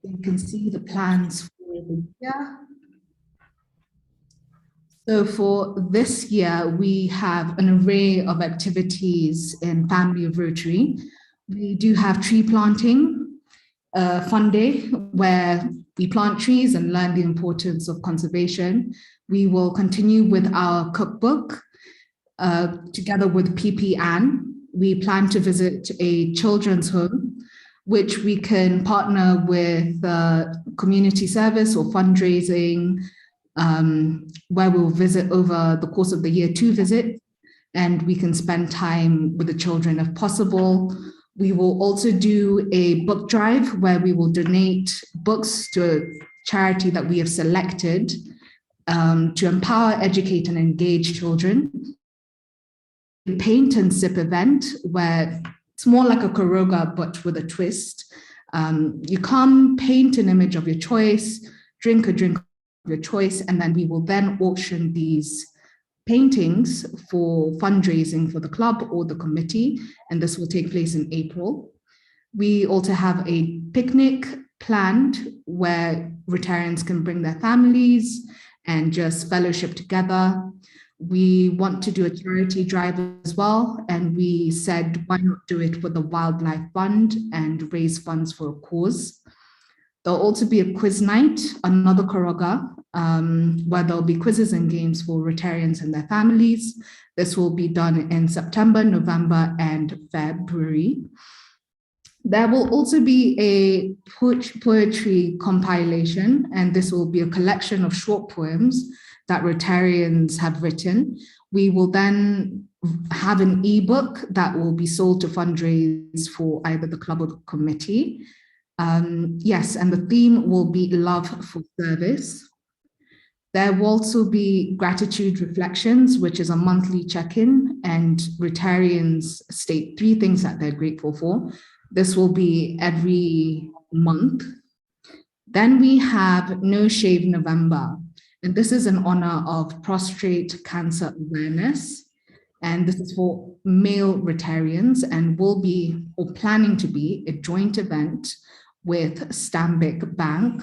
[SPEAKER 8] You can see the plans for the year. So for this year, we have an array of activities in Family of Rotary. We do have tree planting, fun day, where we plant trees and learn the importance of conservation. We will continue with our cookbook together with PP Ann. We plan to visit a children's home, which we can partner with community service or fundraising where we'll visit over the course of the year, 2 visits, and we can spend time with the children if possible. We will also do a book drive where we will donate books to a charity that we have selected to empower, educate, and engage children. A paint and sip event where it's more like a Koroga, but with a twist. You come, paint an image of your choice, drink a drink of your choice, and then we will then auction these paintings for fundraising for the club or the committee, and this will take place in April. We also have a picnic planned where Rotarians can bring their families and just fellowship together. We want to do a charity drive as well, and we said, why not do it with the Wildlife Fund and raise funds for a cause. There'll also be a quiz night, another Koroga, where there'll be quizzes and games for Rotarians and their families. This will be done in September, November, and February. There will also be a poetry compilation, and this will be a collection of short poems that Rotarians have written. We will then have an ebook that will be sold to fundraise for either the club or the committee. Yes, and the theme will be love for service. There will also be gratitude reflections, which is a monthly check-in, and Rotarians state 3 things that they're grateful for. This will be every month. Then we have No Shave November, and this is in honor of prostate cancer awareness. And this is for male Rotarians and will be, or planning to be, a joint event with Stanbic Bank.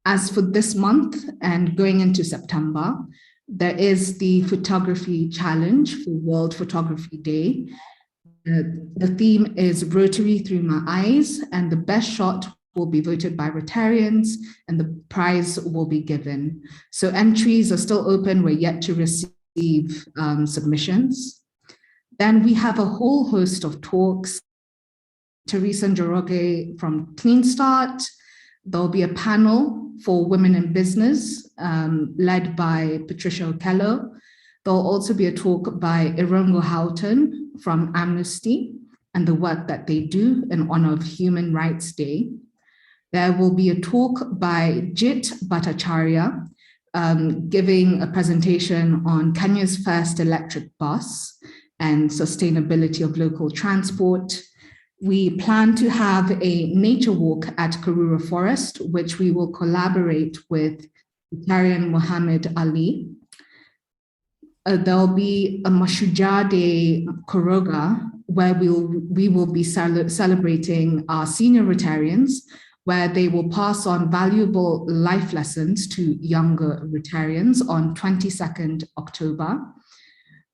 [SPEAKER 8] As for this month and going into September, there is the photography challenge for World Photography Day. The theme is Rotary Through My Eyes, and the best shot will be voted by Rotarians and the prize will be given. So entries are still open. We're yet to receive submissions. Then we have a whole host of talks. Teresa Njoroge from Clean Start. There'll be a panel for women in business led by Patricia Okello. There'll also be a talk by Irongo Houghton from Amnesty and the work that they do in honor of Human Rights Day. There will be a talk by Jit Bhattacharya giving a presentation on Kenya's first electric bus and sustainability of local transport. We plan to have a nature walk at Karura Forest, which we will collaborate with Rotarian Muhammad Ali. There'll be a Mashujaa Day Koroga, where we will be celebrating our senior Rotarians, where they will pass on valuable life lessons to younger Rotarians on 22nd October.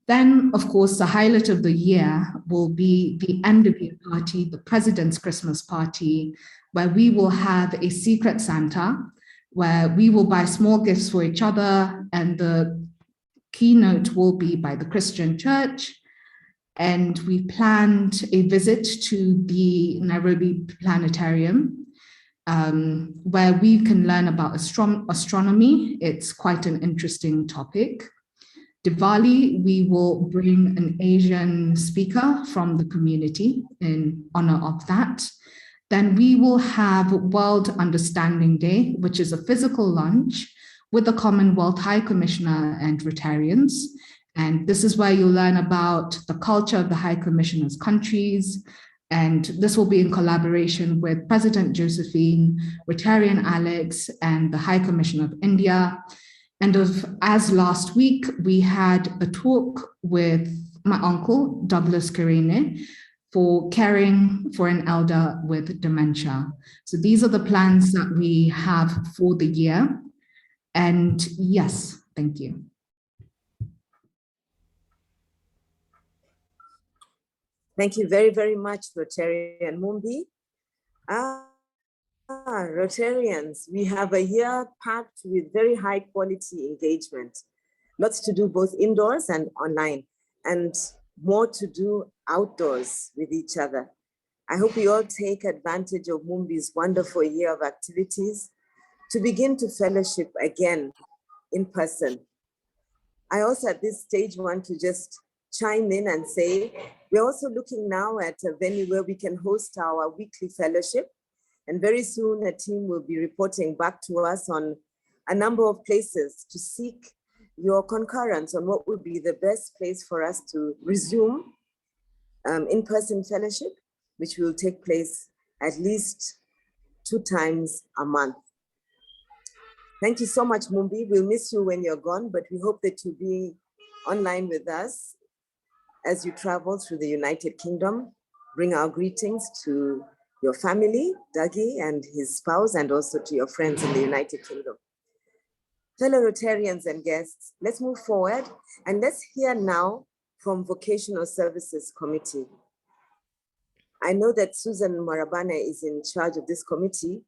[SPEAKER 8] Then, of course, the highlight of the year will be the end of year party, the President's Christmas party, where we will have a secret Santa, where we will buy small gifts for each other, and the keynote will be by the Christian Church. And we planned a visit to the Nairobi Planetarium, where we can learn about astronomy. It's quite an interesting topic. Diwali, we will bring an Asian speaker from the community in honor of that. Then we will have World Understanding Day, which is a physical lunch with the Commonwealth High Commissioner and Rotarians. And this is where you'll learn about the culture of the High Commissioner's countries. And this will be in collaboration with President Josephine, Rotarian Alex, and the High Commissioner of India. And as last week, we had a talk with my uncle, Douglas Karene, for caring for an elder with dementia. So these are the plans that we have for the year. And yes, thank you.
[SPEAKER 1] Thank you very, very much, Rotarian Mumbi. Rotarians, we have a year packed with very high quality engagement. Lots to do both indoors and online, and more to do outdoors with each other. I hope we all take advantage of Mumbi's wonderful year of activities. to begin to fellowship again in person. I also at this stage want to just chime in and say, we're also looking now at a venue where we can host our weekly fellowship. And very soon a team will be reporting back to us on a number of places to seek your concurrence on what would be the best place for us to resume in-person fellowship, which will take place at least 2 times a month. Thank you so much, Mumbi. We'll miss you when you're gone, but we hope that you'll be online with us as you travel through the United Kingdom. Bring our greetings to your family, Dougie and his spouse, and also to your friends in the United Kingdom. Fellow Rotarians and guests, let's move forward and let's hear now from Vocational Services Committee. I know that Susan Marabane is in charge of this committee,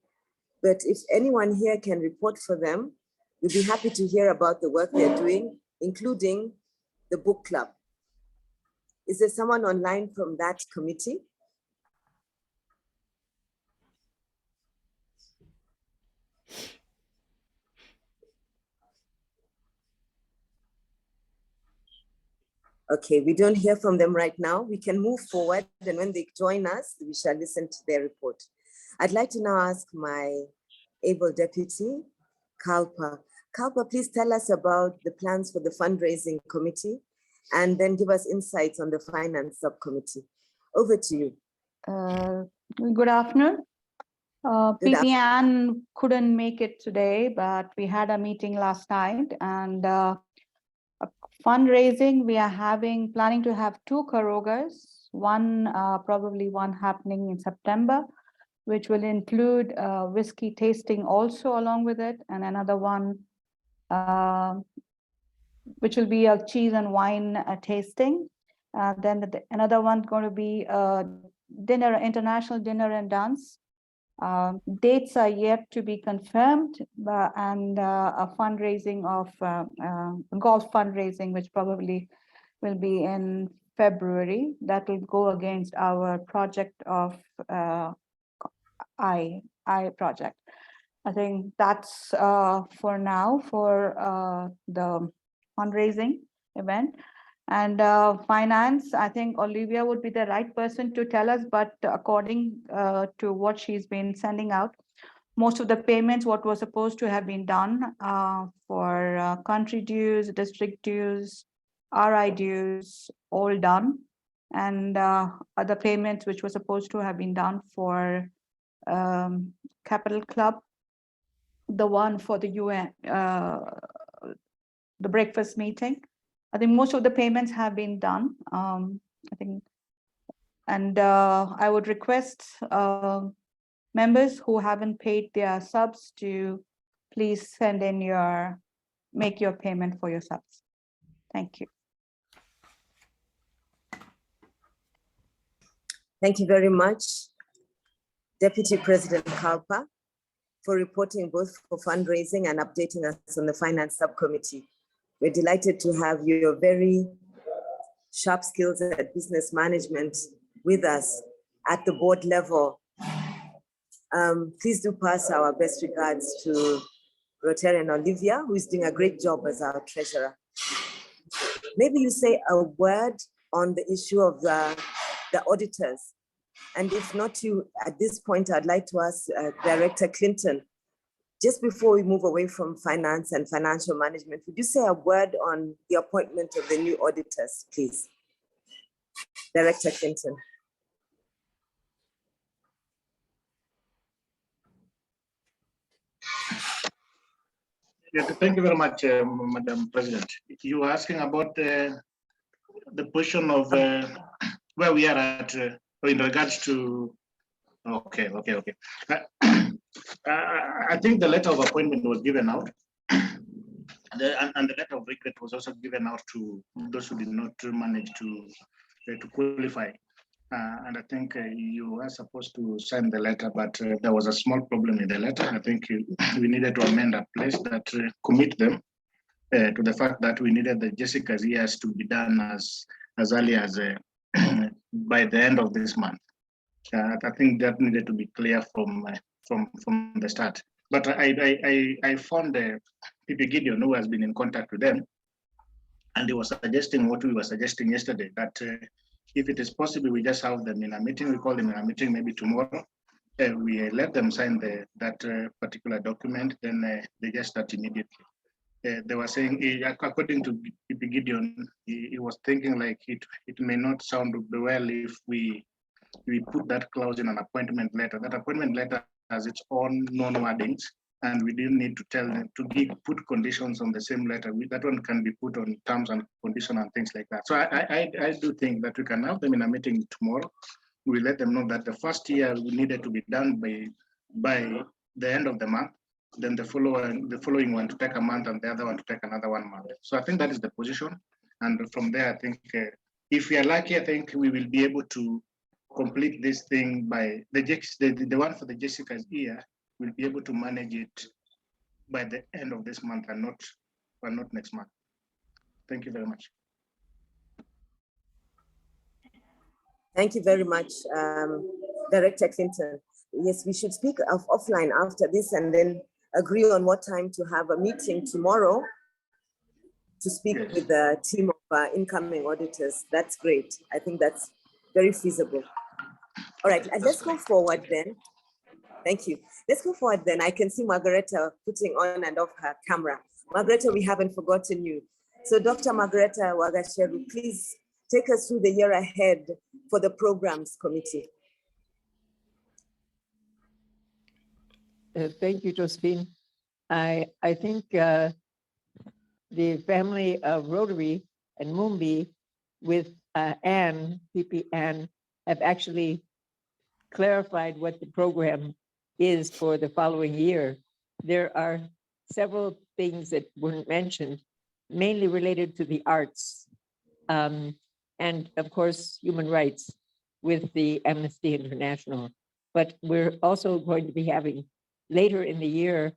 [SPEAKER 1] but if anyone here can report for them, we'd be happy to hear about the work they're doing, including the book club. Is there someone online from that committee? Okay, we don't hear from them right now. We can move forward, and when they join us, we shall listen to their report. I'd like to now ask my able deputy, Kalpa. Kalpa, please tell us about the plans for the fundraising committee, and then give us insights on the finance subcommittee. Over to you.
[SPEAKER 9] Good afternoon. PT Ann couldn't make it today, but we had a meeting last night, and fundraising, we are planning to have 2 Karogas, probably one happening in September, which will include whiskey tasting also along with it, and another one which will be a cheese and wine tasting. Then another one going to be dinner, international dinner and dance. Dates are yet to be confirmed, and a fundraising of golf fundraising, which probably will be in February. That will go against our project of I project. I think that's for now for the fundraising event. And finance, I think Olivia would be the right person to tell us, but according to what she's been sending out, most of the payments, what was supposed to have been done for country dues, district dues, RI dues, all done. And other payments which were supposed to have been done for Capital Club, the one for the UN, the breakfast meeting. I think most of the payments have been done. I think, and I would request members who haven't paid their subs to please send in make your payment for your subs. Thank you.
[SPEAKER 1] Thank you very much, Deputy President Kalpa, for reporting both for fundraising and updating us on the finance subcommittee. We're delighted to have your very sharp skills at business management with us at the board level. Please do pass our best regards to Rotarian Olivia, who is doing a great job as our treasurer. Maybe you say a word on the issue of the auditors. And if not you, at this point, I'd like to ask Director Clinton, just before we move away from finance and financial management, would you say a word on the appointment of the new auditors, please? Director Clinton.
[SPEAKER 5] Yeah, thank you very much, Madam President. You were asking about the position of where we are at in regards to, okay. I think the letter of appointment was given out, and the letter of regret was also given out to those who did not manage to qualify. And I think you were supposed to sign the letter, but there was a small problem in the letter. I think we needed to amend a place that commit them to the fact that we needed the Jessica's years to be done as early as by the end of this month. I think that needed to be clear from the start. But I found PP Gideon, who has been in contact with them, and he was suggesting what we were suggesting yesterday, that if it is possible, we just have them in a meeting. We call them in a meeting maybe tomorrow. We let them sign that particular document, then they just start immediately. They were saying, according to PP Gideon, he was thinking like it may not sound well if we put that clause in an appointment letter. That appointment letter has its own non-wordings, and we didn't need to tell them to put conditions on the same letter. That one can be put on terms and conditions and things like that. So I do think that we can have them in a meeting tomorrow. We let them know that the first year we needed to be done by the end of the month, then the following one to take a month and the other one to take another 1 month. So I think that is the position. And from there, I think if we are lucky, I think we will be able to complete this thing by the one for the Jessica's year. We'll be able to manage it by the end of this month and not next month. Thank you very much.
[SPEAKER 1] Thank you very much, Director Clinton. Yes, we should speak offline after this and then agree on what time to have a meeting tomorrow to speak with the team of incoming auditors. That's great. I think that's very feasible. All right, let's go forward then. Thank you. Let's go forward then. I can see Margareta putting on and off her camera. Margareta, we haven't forgotten you. So Dr. Margareta Wagasheru, please take us through the year ahead for the Programs Committee.
[SPEAKER 3] Thank you, Josephine. I think the family of Rotary and Mumbi with Anne, PP Anne, have actually clarified what the program is for the following year. There are several things that weren't mentioned, mainly related to the arts, and of course, human rights with the Amnesty International. But we're also going to be having later in the year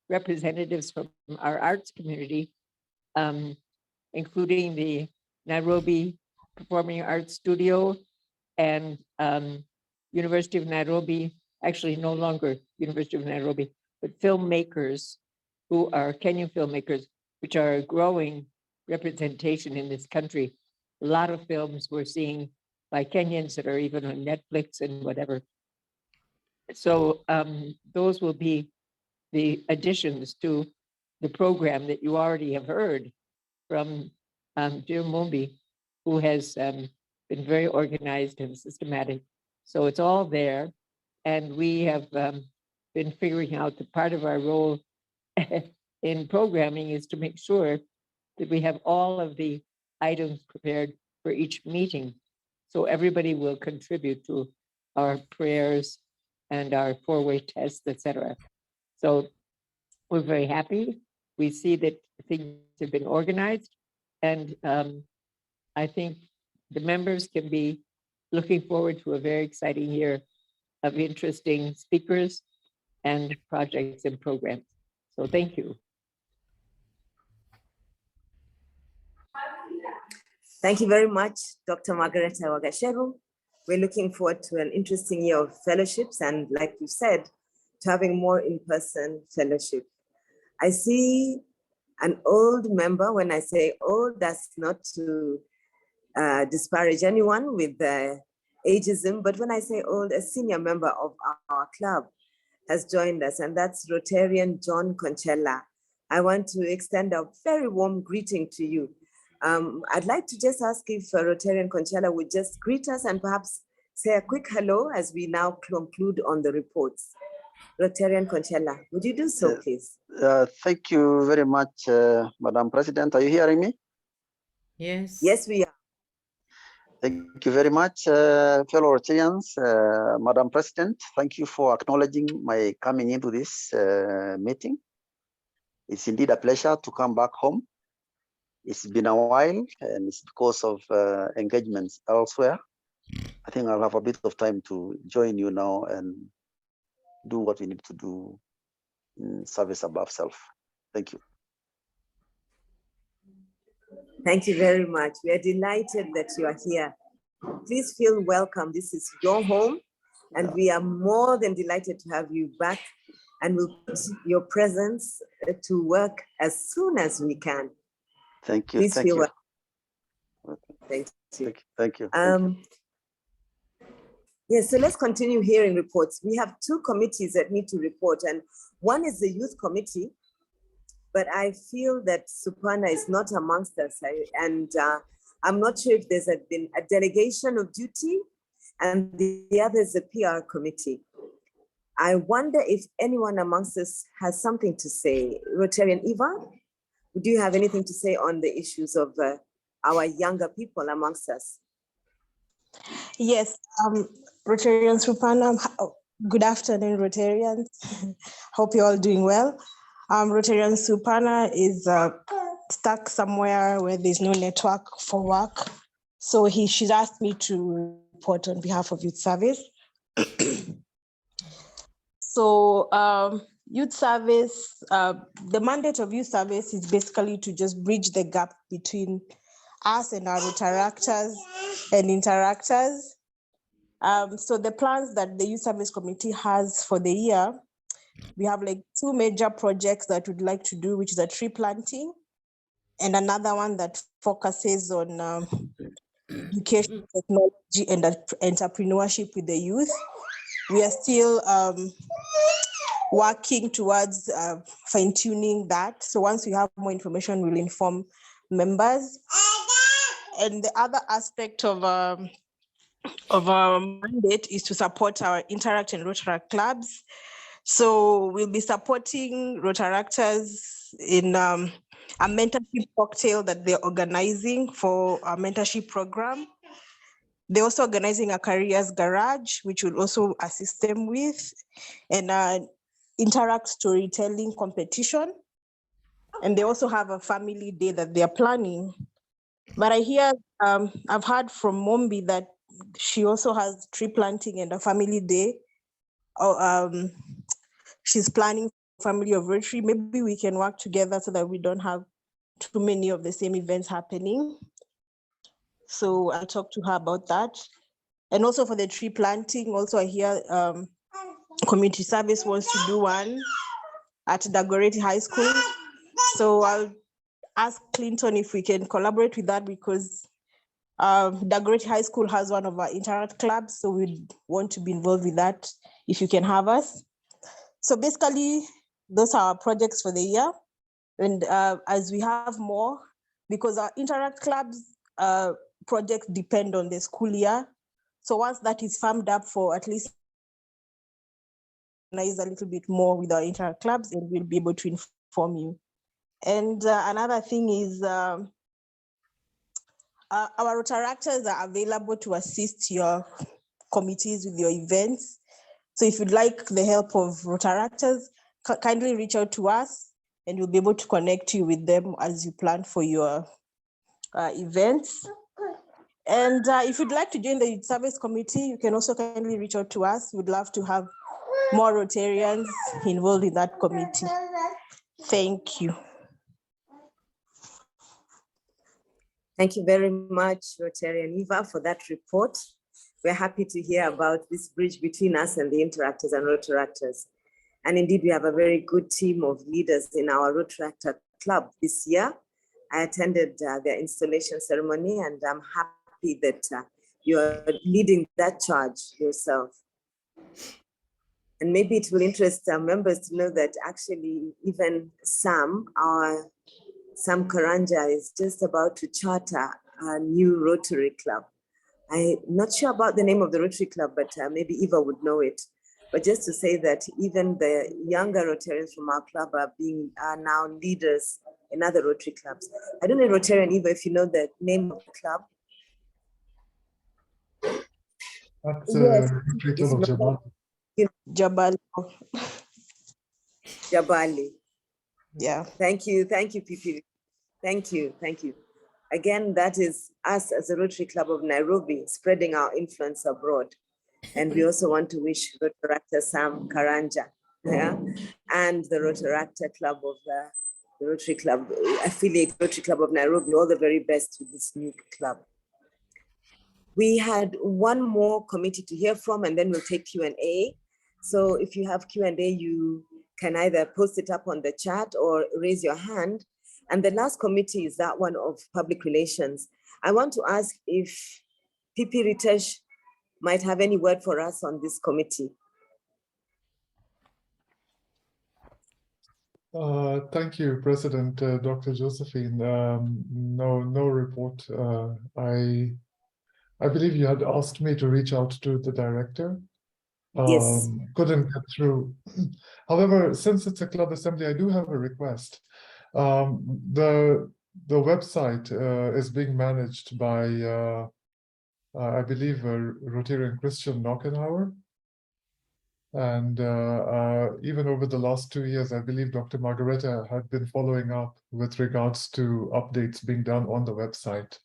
[SPEAKER 3] representatives from our arts community, including the Nairobi Performing Arts Studio and University of Nairobi, actually no longer University of Nairobi, but filmmakers who are Kenyan filmmakers, which are a growing representation in this country. A lot of films we're seeing by Kenyans that are even on Netflix and whatever. So those will be the additions to the program that you already have heard from Jim Mumbi, who has been very organized and systematic. So it's all there. And we have been figuring out that part of our role in programming is to make sure that we have all of the items prepared for each meeting. So everybody will contribute to our prayers and our four-way tests, etc. So we're very happy. We see that things have been organized, and I think the members can be looking forward to a very exciting year of interesting speakers and projects and programs. So thank you.
[SPEAKER 1] Thank you very much, Dr. Margareta Wagasheru. We're looking forward to an interesting year of fellowships and, like you said, to having more in-person fellowship. I see an old member. When I say old, that's not to disparage anyone with the ageism, but when I say old, a senior member of our club has joined us, and that's Rotarian John Conchella. I want to extend a very warm greeting to you. I'd like to just ask if Rotarian Conchella would just greet us and perhaps say a quick hello as we now conclude on the reports. Rotarian Conchella, would you do so, please?
[SPEAKER 10] Thank you very much, Madam President. Are you hearing me?
[SPEAKER 2] Yes.
[SPEAKER 1] Yes, we are.
[SPEAKER 10] Thank you very much, fellow Rotarians. Madam President, thank you for acknowledging my coming into this meeting. It's indeed a pleasure to come back home. It's been a while, and it's because of engagements elsewhere. I think I'll have a bit of time to join you now and do what we need to do in service above self. Thank you.
[SPEAKER 1] Thank you very much. We are delighted that you are here. Please feel welcome. This is your home, and we are more than delighted to have you back and we'll put your presence to work as soon as we can.
[SPEAKER 10] Thank you.
[SPEAKER 1] Please
[SPEAKER 10] Thank
[SPEAKER 1] feel
[SPEAKER 10] you.
[SPEAKER 1] welcome. Thank you.
[SPEAKER 10] Thank you. Thank you.
[SPEAKER 1] Yes, so let's continue hearing reports. We have two committees that need to report, and one is the youth committee, but I feel that Suparna is not amongst us, and I'm not sure if there's been a delegation of duty, and the other is the PR committee. I wonder if anyone amongst us has something to say. Rotarian Eva, do you have anything to say on the issues of our younger people amongst us?
[SPEAKER 11] Yes, Rotarian Suparna, good afternoon, Rotarians. Hope you're all doing well. Rotarian Suparna is stuck somewhere where there's no network for work. So she's asked me to report on behalf of Youth Service. So Youth Service, the mandate of Youth Service is basically to just bridge the gap between us and our Rotaractors and interactors. So the plans that the Youth Service Committee has for the year, we have like two major projects that we'd like to do, which is a tree planting, and another one that focuses on education, technology, and entrepreneurship with the youth. We are still working towards fine-tuning that. So once we have more information, we'll inform members. And the other aspect of our mandate is to support our Interact and Rotaract clubs. So we'll be supporting Rotaractors in a mentorship cocktail that they're organizing for our mentorship program. They're also organizing a careers garage, which will also assist them with, and an Interact storytelling competition. And they also have a family day that they're planning. But I hear, I've heard from Mombi that she also has tree planting and a family day. She's planning family of Rotary. Maybe we can work together so that we don't have too many of the same events happening. So I'll talk to her about that. And also for the tree planting, also I hear community service wants to do one at Dagoretti High School. So I'll ask Clinton if we can collaborate with that, because Dagoretti High School has one of our Interact clubs, so we want to be involved with that if you can have us. So basically, those are our projects for the year. And as we have more, because our Interact clubs projects depend on the school year. So once that is firmed up for at least a little bit more with our Interact clubs, and we'll be able to inform you. And another thing is our Rotaractors are available to assist your committees with your events. So if you'd like the help of Rotaractors, kindly reach out to us and we'll be able to connect you with them as you plan for your events. And if you'd like to join the Youth Service Committee, you can also kindly reach out to us. We'd love to have more Rotarians involved in that committee. Thank you.
[SPEAKER 1] Thank you very much, Rotarian Eva, for that report. We're happy to hear about this bridge between us and the Interactors and Rotaractors. And indeed, we have a very good team of leaders in our Rotaractor Club this year. I attended their installation ceremony, and I'm happy that you're leading that charge yourself. And maybe it will interest our members to know that actually even Sam Karanja is just about to charter a new Rotary Club. I'm not sure about the name of the Rotary Club, but maybe Eva would know it. But just to say that even the younger Rotarians from our club are now leaders in other Rotary clubs. I don't know, Rotarian Eva, if you know the name of the club.
[SPEAKER 6] That's
[SPEAKER 1] yes,
[SPEAKER 6] Rotary Club of
[SPEAKER 11] Jabali.
[SPEAKER 1] Jabali.
[SPEAKER 11] Yeah.
[SPEAKER 1] Thank you, Pipi. Thank you. Again, that is us as a Rotary Club of Nairobi, spreading our influence abroad. And we also want to wish Rotaractor Sam Karanja, and the Rotaractor Club of the Rotary Club, affiliate Rotary Club of Nairobi, all the very best with this new club. We had one more committee to hear from, and then we'll take Q&A. So if you have Q&A, you can either post it up on the chat or raise your hand. And the last committee is that one of public relations. I want to ask if PP Ritesh might have any word for us on this committee.
[SPEAKER 6] Thank you, President Dr. Josephine. No report. I believe you had asked me to reach out to the director.
[SPEAKER 1] Yes.
[SPEAKER 6] Couldn't get through. However, since it's a club assembly, I do have a request. The website is being managed by, I believe, Rotarian Christian Nockenhauer. And even over the last 2 years, I believe Dr. Margareta had been following up with regards to updates being done on the website.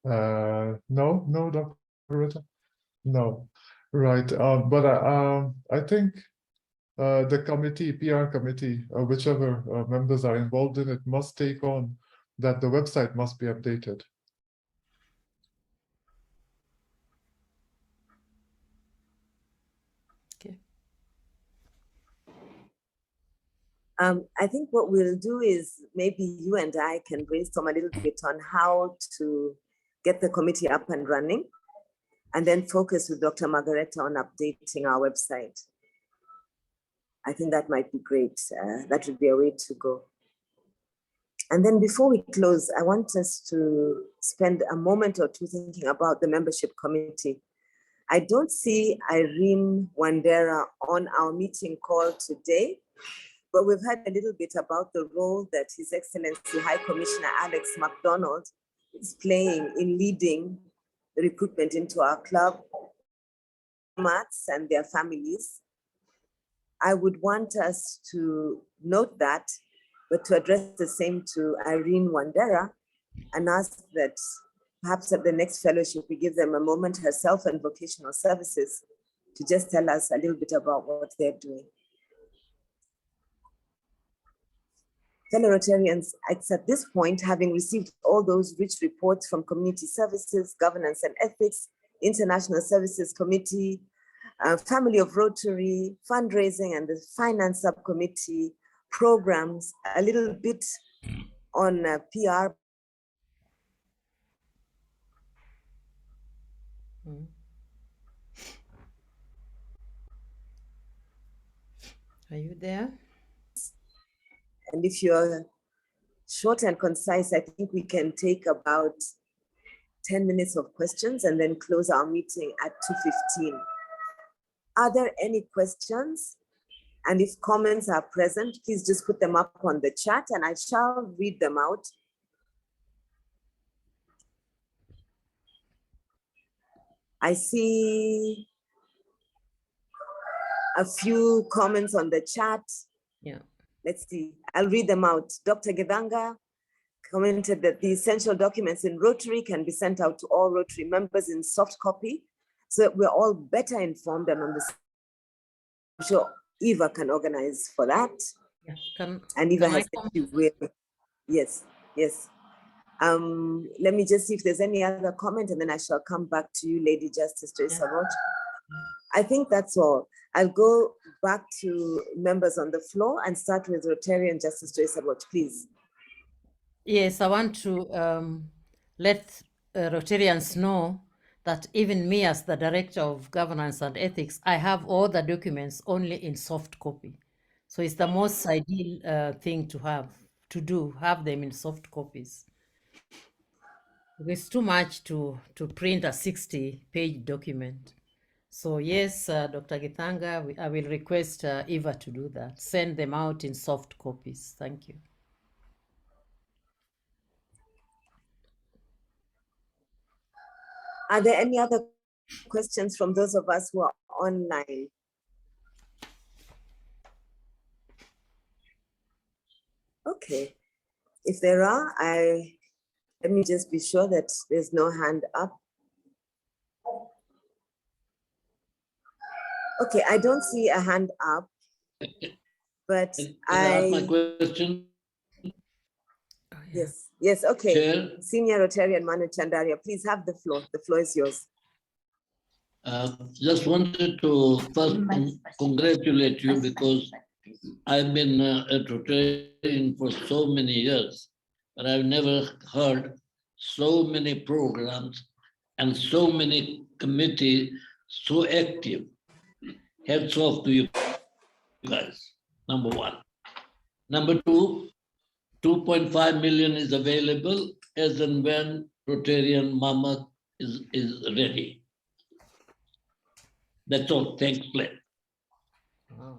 [SPEAKER 6] No, Dr. Margareta? No, right. But I think the committee, PR committee, whichever members are involved in it, must take on that the website must be updated.
[SPEAKER 1] I think what we'll do is maybe you and I can brainstorm a little bit on how to get the committee up and running, and then focus with Dr. Margareta on updating our website. I think that might be great. That would be a way to go. And then before we close, I want us to spend a moment or two thinking about the membership committee. I don't see Irene Wandera on our meeting call today, but we've heard a little bit about the role that His Excellency High Commissioner Alex MacDonald is playing in leading the recruitment into our club, mats and their families. I would want us to note that, but to address the same to Irene Wandera and ask that perhaps at the next fellowship, we give them a moment, herself and Vocational Services, to just tell us a little bit about what they're doing. Fellow Rotarians, it's at this point, having received all those rich reports from Community Services, Governance and Ethics, International Services Committee, Family of Rotary, Fundraising and the Finance Subcommittee, programs, a little bit on PR.
[SPEAKER 2] Are you there?
[SPEAKER 1] And if you're short and concise, I think we can take about 10 minutes of questions and then close our meeting at 2:15. Are there any questions? And if comments are present, please just put them up on the chat and I shall read them out. I see a few comments on the chat.
[SPEAKER 2] Yeah.
[SPEAKER 1] Let's see, I'll read them out. Dr. Gedanga commented that the essential documents in Rotary can be sent out to all Rotary members in soft copy, so that we're all better informed and on the same. I'm sure Eva can organize for that.
[SPEAKER 2] Yeah.
[SPEAKER 1] And Eva has said she will. Yes. Let me just see if there's any other comment and then I shall come back to you, Lady Justice Teresa Roach. I think that's all. I'll go back to members on the floor and start with Rotarian Justice Teresa Roach, please.
[SPEAKER 2] Yes, I want to let Rotarians know that even me as the Director of Governance and Ethics, I have all the documents only in soft copy. So it's the most ideal thing to have them in soft copies. It's too much to print a 60-page document. So yes, Dr. Githanga, I will request Eva to do that. Send them out in soft copies. Thank you.
[SPEAKER 1] Are there any other questions from those of us who are online? Okay, if there are, let me just be sure that there's no hand up. Okay, I don't see a hand up, but
[SPEAKER 12] Can I ask my question?
[SPEAKER 1] Yes, okay.
[SPEAKER 12] Chair?
[SPEAKER 1] Senior Rotarian Manu Chandaria, please have the floor. The floor is yours.
[SPEAKER 12] Just wanted to first congratulate you because I've been at Rotarian for so many years, but I've never heard so many programs and so many committees so active. Hats off to you guys, number one. Number two, 2.5 million is available as and when Rotarian Mama is ready. That's all. Thanks, Blair.
[SPEAKER 2] Wow.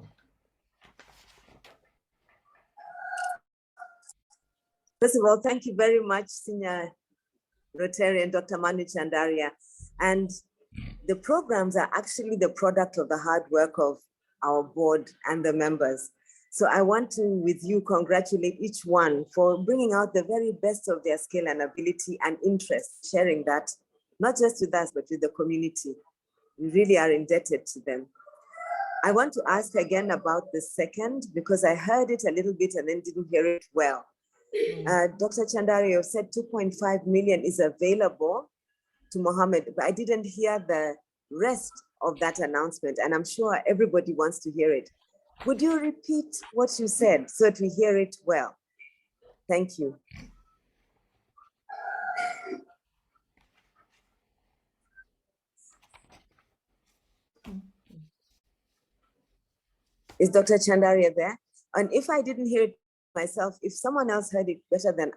[SPEAKER 1] First of all, thank you very much, Senior Rotarian Dr. Manu Chandaria. And the programs are actually the product of the hard work of our board and the members. So I want to, with you, congratulate each one for bringing out the very best of their skill and ability and interest, sharing that, not just with us, but with the community. We really are indebted to them. I want to ask again about the second, because I heard it a little bit and then didn't hear it well. Dr. Chandaria said 2.5 million is available to Mohammed, but I didn't hear the rest of that announcement, and I'm sure everybody wants to hear it. Would you repeat what you said so that we hear it well? Thank you. Is Dr. Chandaria there? And if I didn't hear it myself, if someone else heard it better than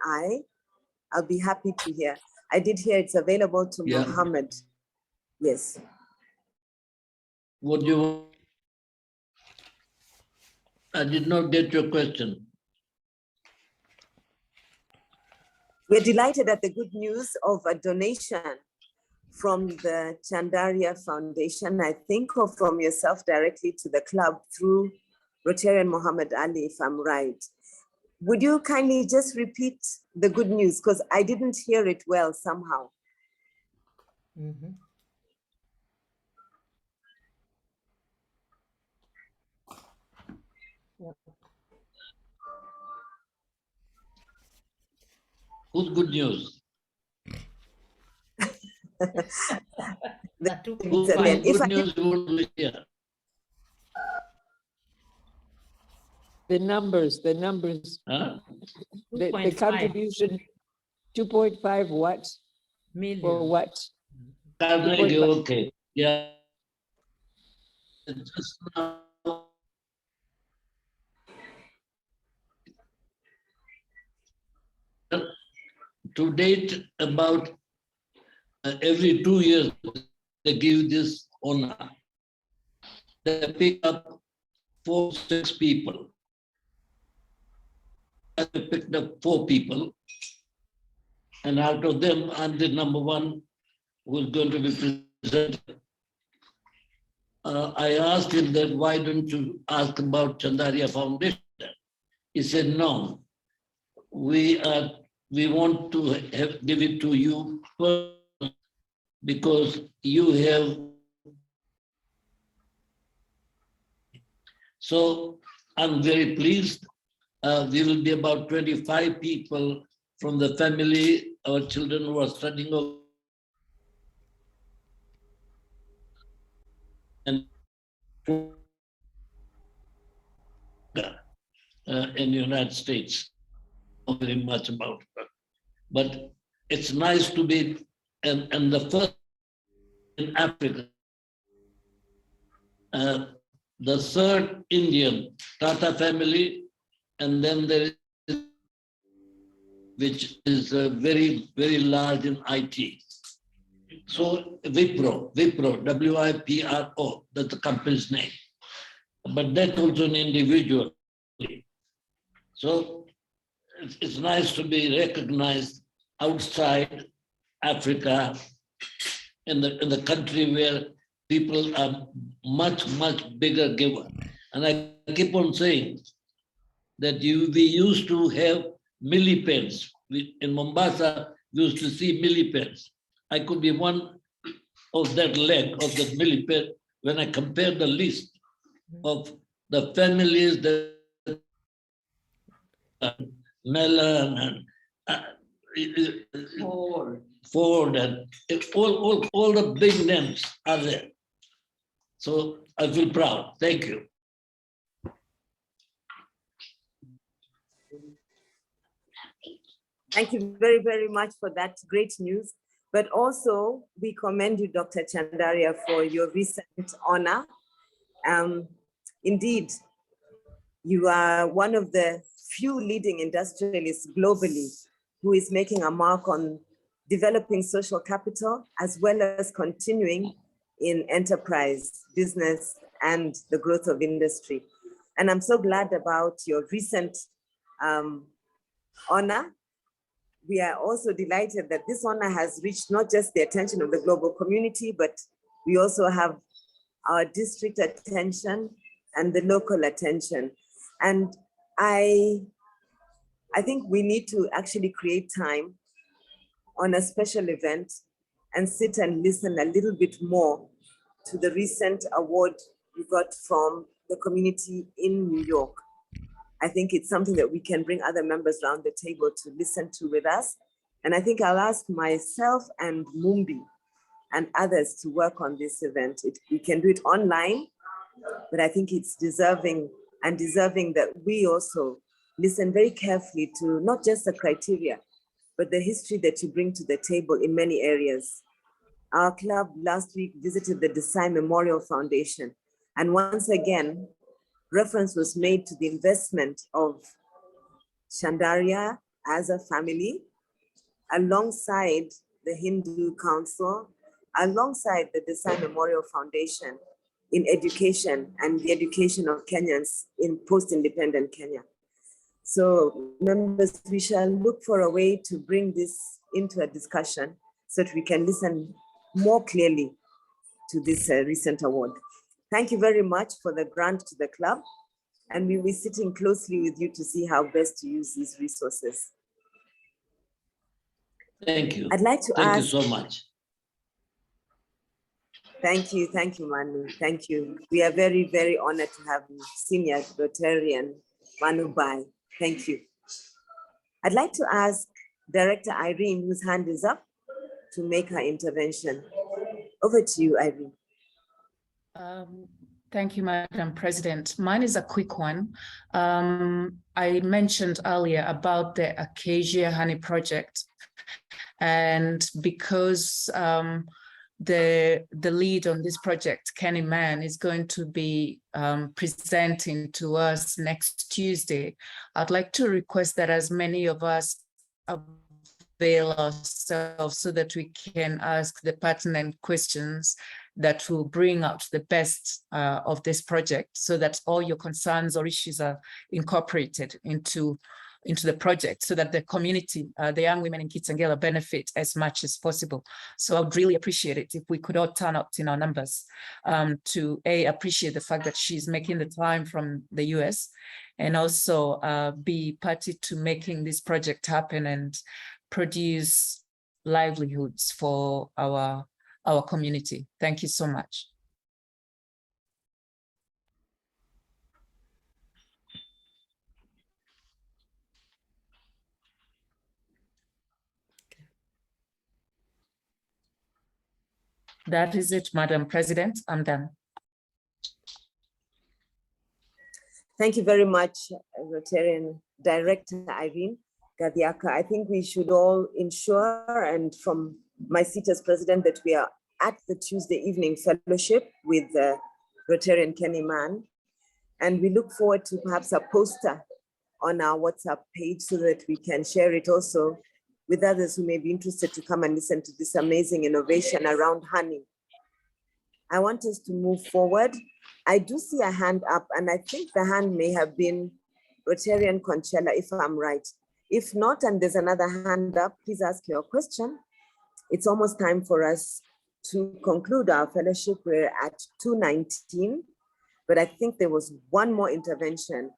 [SPEAKER 1] I'll be happy to hear. I did hear it's available to Mohammed. Yes.
[SPEAKER 12] What do you? I did not get your question.
[SPEAKER 1] We're delighted at the good news of a donation from the Chandaria Foundation, I think, or from yourself directly to the club through Rotarian Muhammad Ali, if I'm right. Would you kindly just repeat the good news? Because I didn't hear it well somehow.
[SPEAKER 2] Mm-hmm.
[SPEAKER 12] Who's good news?
[SPEAKER 1] Good
[SPEAKER 12] news you want to hear?
[SPEAKER 3] The numbers.
[SPEAKER 12] Huh?
[SPEAKER 3] The contribution, 2.5 what?
[SPEAKER 2] Million.
[SPEAKER 3] For what?
[SPEAKER 12] Okay. Yeah. Just now, to date, about every 2 years, they give this honor. They pick up 4, 6 people. I picked up 4 people. And out of them, I'm the number one who's going to be presented. I asked him that, why don't you ask about Chandaria Foundation? He said, no, we want to give it to you first because you have. So I'm very pleased. We will be about 25 people from the family, our children who are studying and in the United States. Not very much about it, but it's nice to be and the first in Africa. The third Indian Tata family, and then there is, which is very, very large in IT. So Wipro, W-I-P-R-O, that's the company's name. But that's also an individual. So it's nice to be recognized outside Africa, in the country where people are much, much bigger giver. And I keep on saying that we used to have millipedes. In Mombasa, we used to see millipedes. I could be one of that leg of the millipede when I compare the list of the families that Mellon and Ford and all the big names are there. So I feel proud. Thank you.
[SPEAKER 1] Thank you very, very much for that great news. But also, we commend you, Dr. Chandaria, for your recent honor. Indeed, you are one of the few leading industrialists globally who is making a mark on developing social capital, as well as continuing in enterprise, business, and the growth of industry. And I'm so glad about your recent honor. We are also delighted that this honor has reached not just the attention of the global community, but we also have our district attention and the local attention. And I think we need to actually create time on a special event and sit and listen a little bit more to the recent award we got from the community in New York. I think it's something that we can bring other members around the table to listen to with us. And I think I'll ask myself and Mumbi and others to work on this event. We can do it online, but I think it's deserving that we also listen very carefully to not just the criteria, but the history that you bring to the table in many areas. Our club last week visited the Desai Memorial Foundation, and once again, reference was made to the investment of Chandaria as a family, alongside the Hindu Council, alongside the Desai Memorial Foundation in education and the education of Kenyans in post-independent Kenya. So members, we shall look for a way to bring this into a discussion so that we can listen more clearly to this recent award. Thank you very much for the grant to the club, and we will be sitting closely with you to see how best to use these resources.
[SPEAKER 12] Thank you.
[SPEAKER 1] I'd like to
[SPEAKER 12] Thank
[SPEAKER 1] ask.
[SPEAKER 12] you so much.
[SPEAKER 1] Thank you, Manu, thank you. We are very, very honored to have you, Senior Rotarian Manu Bai. Thank you. I'd like to ask Director Irene, whose hand is up, to make her intervention. Over to you, Irene.
[SPEAKER 7] Thank you, Madam President. Mine is a quick one. I mentioned earlier about the Acacia Honey Project, and because the lead on this project, Kenny Mann, is going to be presenting to us next Tuesday, I'd like to request that as many of us avail ourselves so that we can ask the pertinent questions that will bring out the best of this project, so that all your concerns or issues are incorporated into the project, so that the community, the young women in Kitengela, benefit as much as possible. So I would really appreciate it if we could all turn up in our numbers to appreciate the fact that she's making the time from the US, and also be party to making this project happen and produce livelihoods for our community. Thank you so much. That is it, Madam President. I'm done.
[SPEAKER 1] Thank you very much, Rotarian Director Irene Gadiaka. I think we should all ensure, and from my seat as president, that we are at the Tuesday evening fellowship with Rotarian Kenny Mann. And we look forward to perhaps a poster on our WhatsApp page so that we can share it also with others who may be interested to come and listen to this amazing innovation around honey. I want us to move forward. I do see a hand up, and I think the hand may have been Rotarian Conchella, if I'm right. If not, and there's another hand up, please ask your question. It's almost time for us to conclude our fellowship. We're at 2:19, but I think there was one more intervention.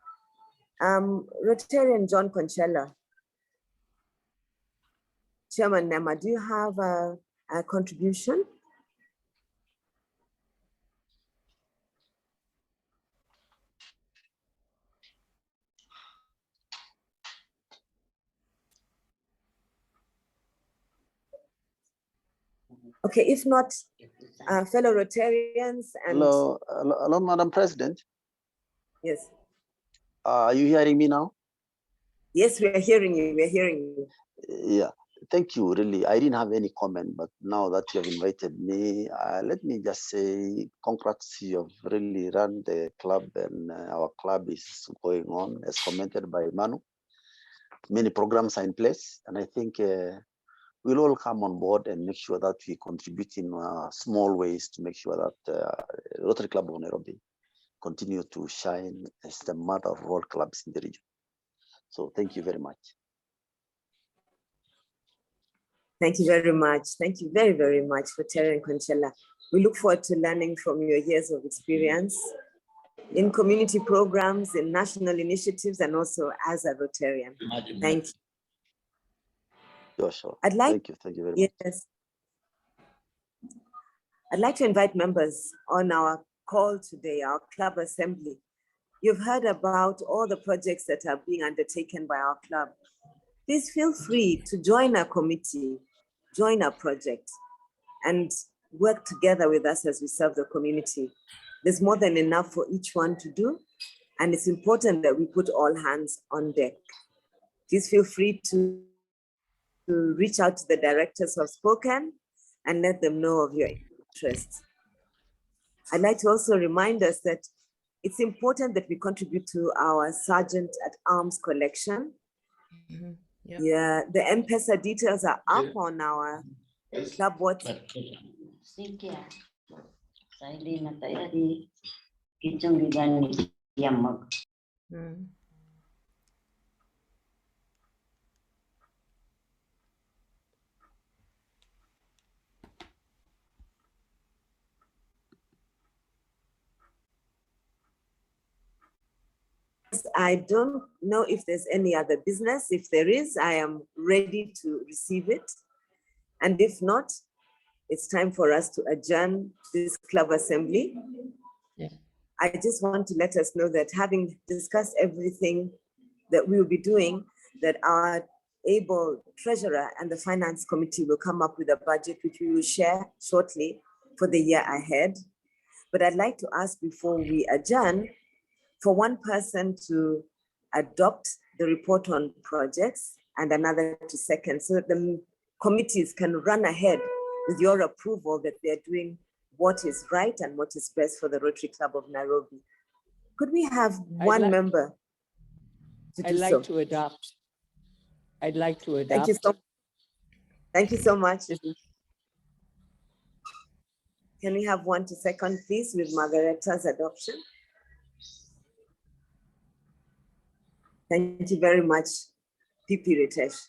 [SPEAKER 1] Rotarian John Conchella. Chairman Nema, do you have a contribution? Okay, if not, fellow Rotarians and—
[SPEAKER 10] Hello, Madam President.
[SPEAKER 1] Yes.
[SPEAKER 10] Are you hearing me now?
[SPEAKER 1] Yes, we are hearing you. We are hearing you.
[SPEAKER 10] Yeah, thank you. Really, I didn't have any comment, but now that you have invited me, let me just say congrats. You have really run the club, and our club is going on, as commented by Manu. Many programs are in place, and I think we'll all come on board and make sure that we contribute in small ways to make sure that Rotary Club of Nairobi continue to shine as the mother of all clubs in the region. So thank you very much.
[SPEAKER 1] Thank you very much. Thank you very, very much for Terry and Conchella. We look forward to learning from your years of experience in community programs, in national initiatives, and also as a Rotarian. Thank you.
[SPEAKER 10] Sure.
[SPEAKER 1] I'd like,
[SPEAKER 10] thank you very much.
[SPEAKER 1] Yes. I'd like to invite members on our call today, our club assembly. You've heard about all the projects that are being undertaken by our club. Please feel free to join our committee, join our project, and work together with us as we serve the community. There's more than enough for each one to do, and it's important that we put all hands on deck. Please feel free to reach out to the directors who have spoken and let them know of your interest. I'd like to also remind us that it's important that we contribute to our Sergeant at Arms collection.
[SPEAKER 2] Mm-hmm. Yep.
[SPEAKER 1] Yeah, the M-Pesa details are up on our club WhatsApp.
[SPEAKER 2] Mm.
[SPEAKER 1] I don't know if there's any other business. If there is, I am ready to receive it. And if not, it's time for us to adjourn this club assembly.
[SPEAKER 2] Yeah.
[SPEAKER 1] I just want to let us know that having discussed everything that we will be doing, that our able treasurer and the finance committee will come up with a budget which we will share shortly for the year ahead. But I'd like to ask before we adjourn for one person to adopt the report on projects and another to second, so that the committees can run ahead with your approval that they're doing what is right and what is best for the Rotary Club of Nairobi. Could we have one member to do
[SPEAKER 3] I'd like
[SPEAKER 1] so?
[SPEAKER 3] to adopt. I'd like to adopt.
[SPEAKER 1] Thank you so, thank you so much. Can we have one to second, please, with Margaretta's adoption? Thank you very much, PP Ritesh.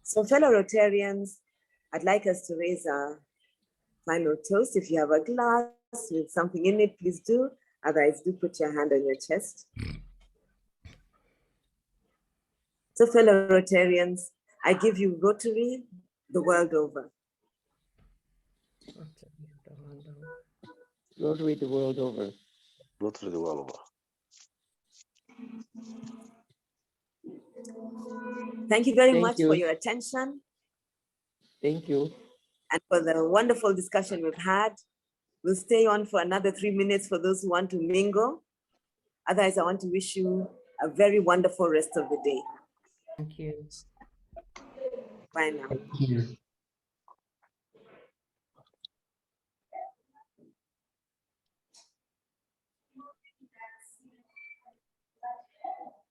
[SPEAKER 1] So fellow Rotarians, I'd like us to raise our final toast. If you have a glass with something in it, please do. Otherwise, do put your hand on your chest. So fellow Rotarians, I give you Rotary the world over.
[SPEAKER 3] Rotary the world over.
[SPEAKER 10] Rotary the world over.
[SPEAKER 1] Thank you very much for your attention.
[SPEAKER 3] Thank you.
[SPEAKER 1] And for the wonderful discussion we've had. We'll stay on for another 3 minutes for those who want to mingle. Otherwise, I want to wish you a very wonderful rest of the day.
[SPEAKER 2] Thank you.
[SPEAKER 1] Bye now.
[SPEAKER 6] Thank you.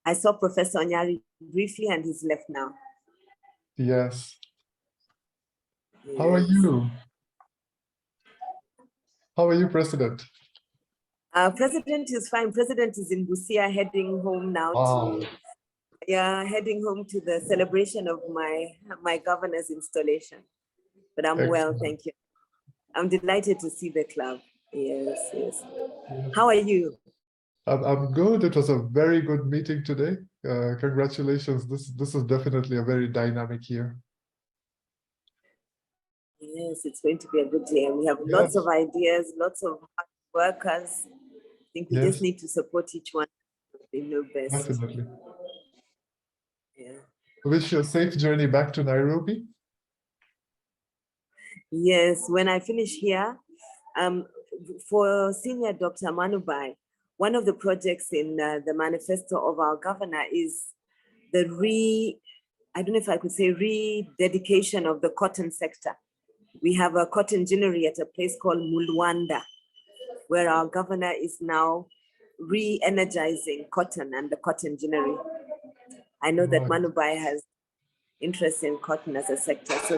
[SPEAKER 1] I saw Professor Onyari briefly and he's left now.
[SPEAKER 6] Yes. How are you? How are you, President?
[SPEAKER 1] President is fine. President is in Busia, heading home now to, heading home to the celebration of my governor's installation. But I'm well, thank you. I'm delighted to see the club. Yes, yes. How are you?
[SPEAKER 6] I'm good. It was a very good meeting today. Congratulations. This is definitely a very dynamic year.
[SPEAKER 1] Yes, it's going to be a good year. We have lots of ideas, lots of hard workers. I think we just need to support each one. They know best.
[SPEAKER 6] Definitely.
[SPEAKER 1] Yeah.
[SPEAKER 6] Wish you a safe journey back to Nairobi.
[SPEAKER 1] Yes, when I finish here, for Senior Dr. Manubai, one of the projects in the manifesto of our governor is the I don't know if I could say rededication of the cotton sector. We have a cotton ginnery at a place called Mulwanda, where our governor is now re-energizing cotton and the cotton ginnery. I know that
[SPEAKER 6] Right.
[SPEAKER 1] Manubai has interest in cotton as a sector, so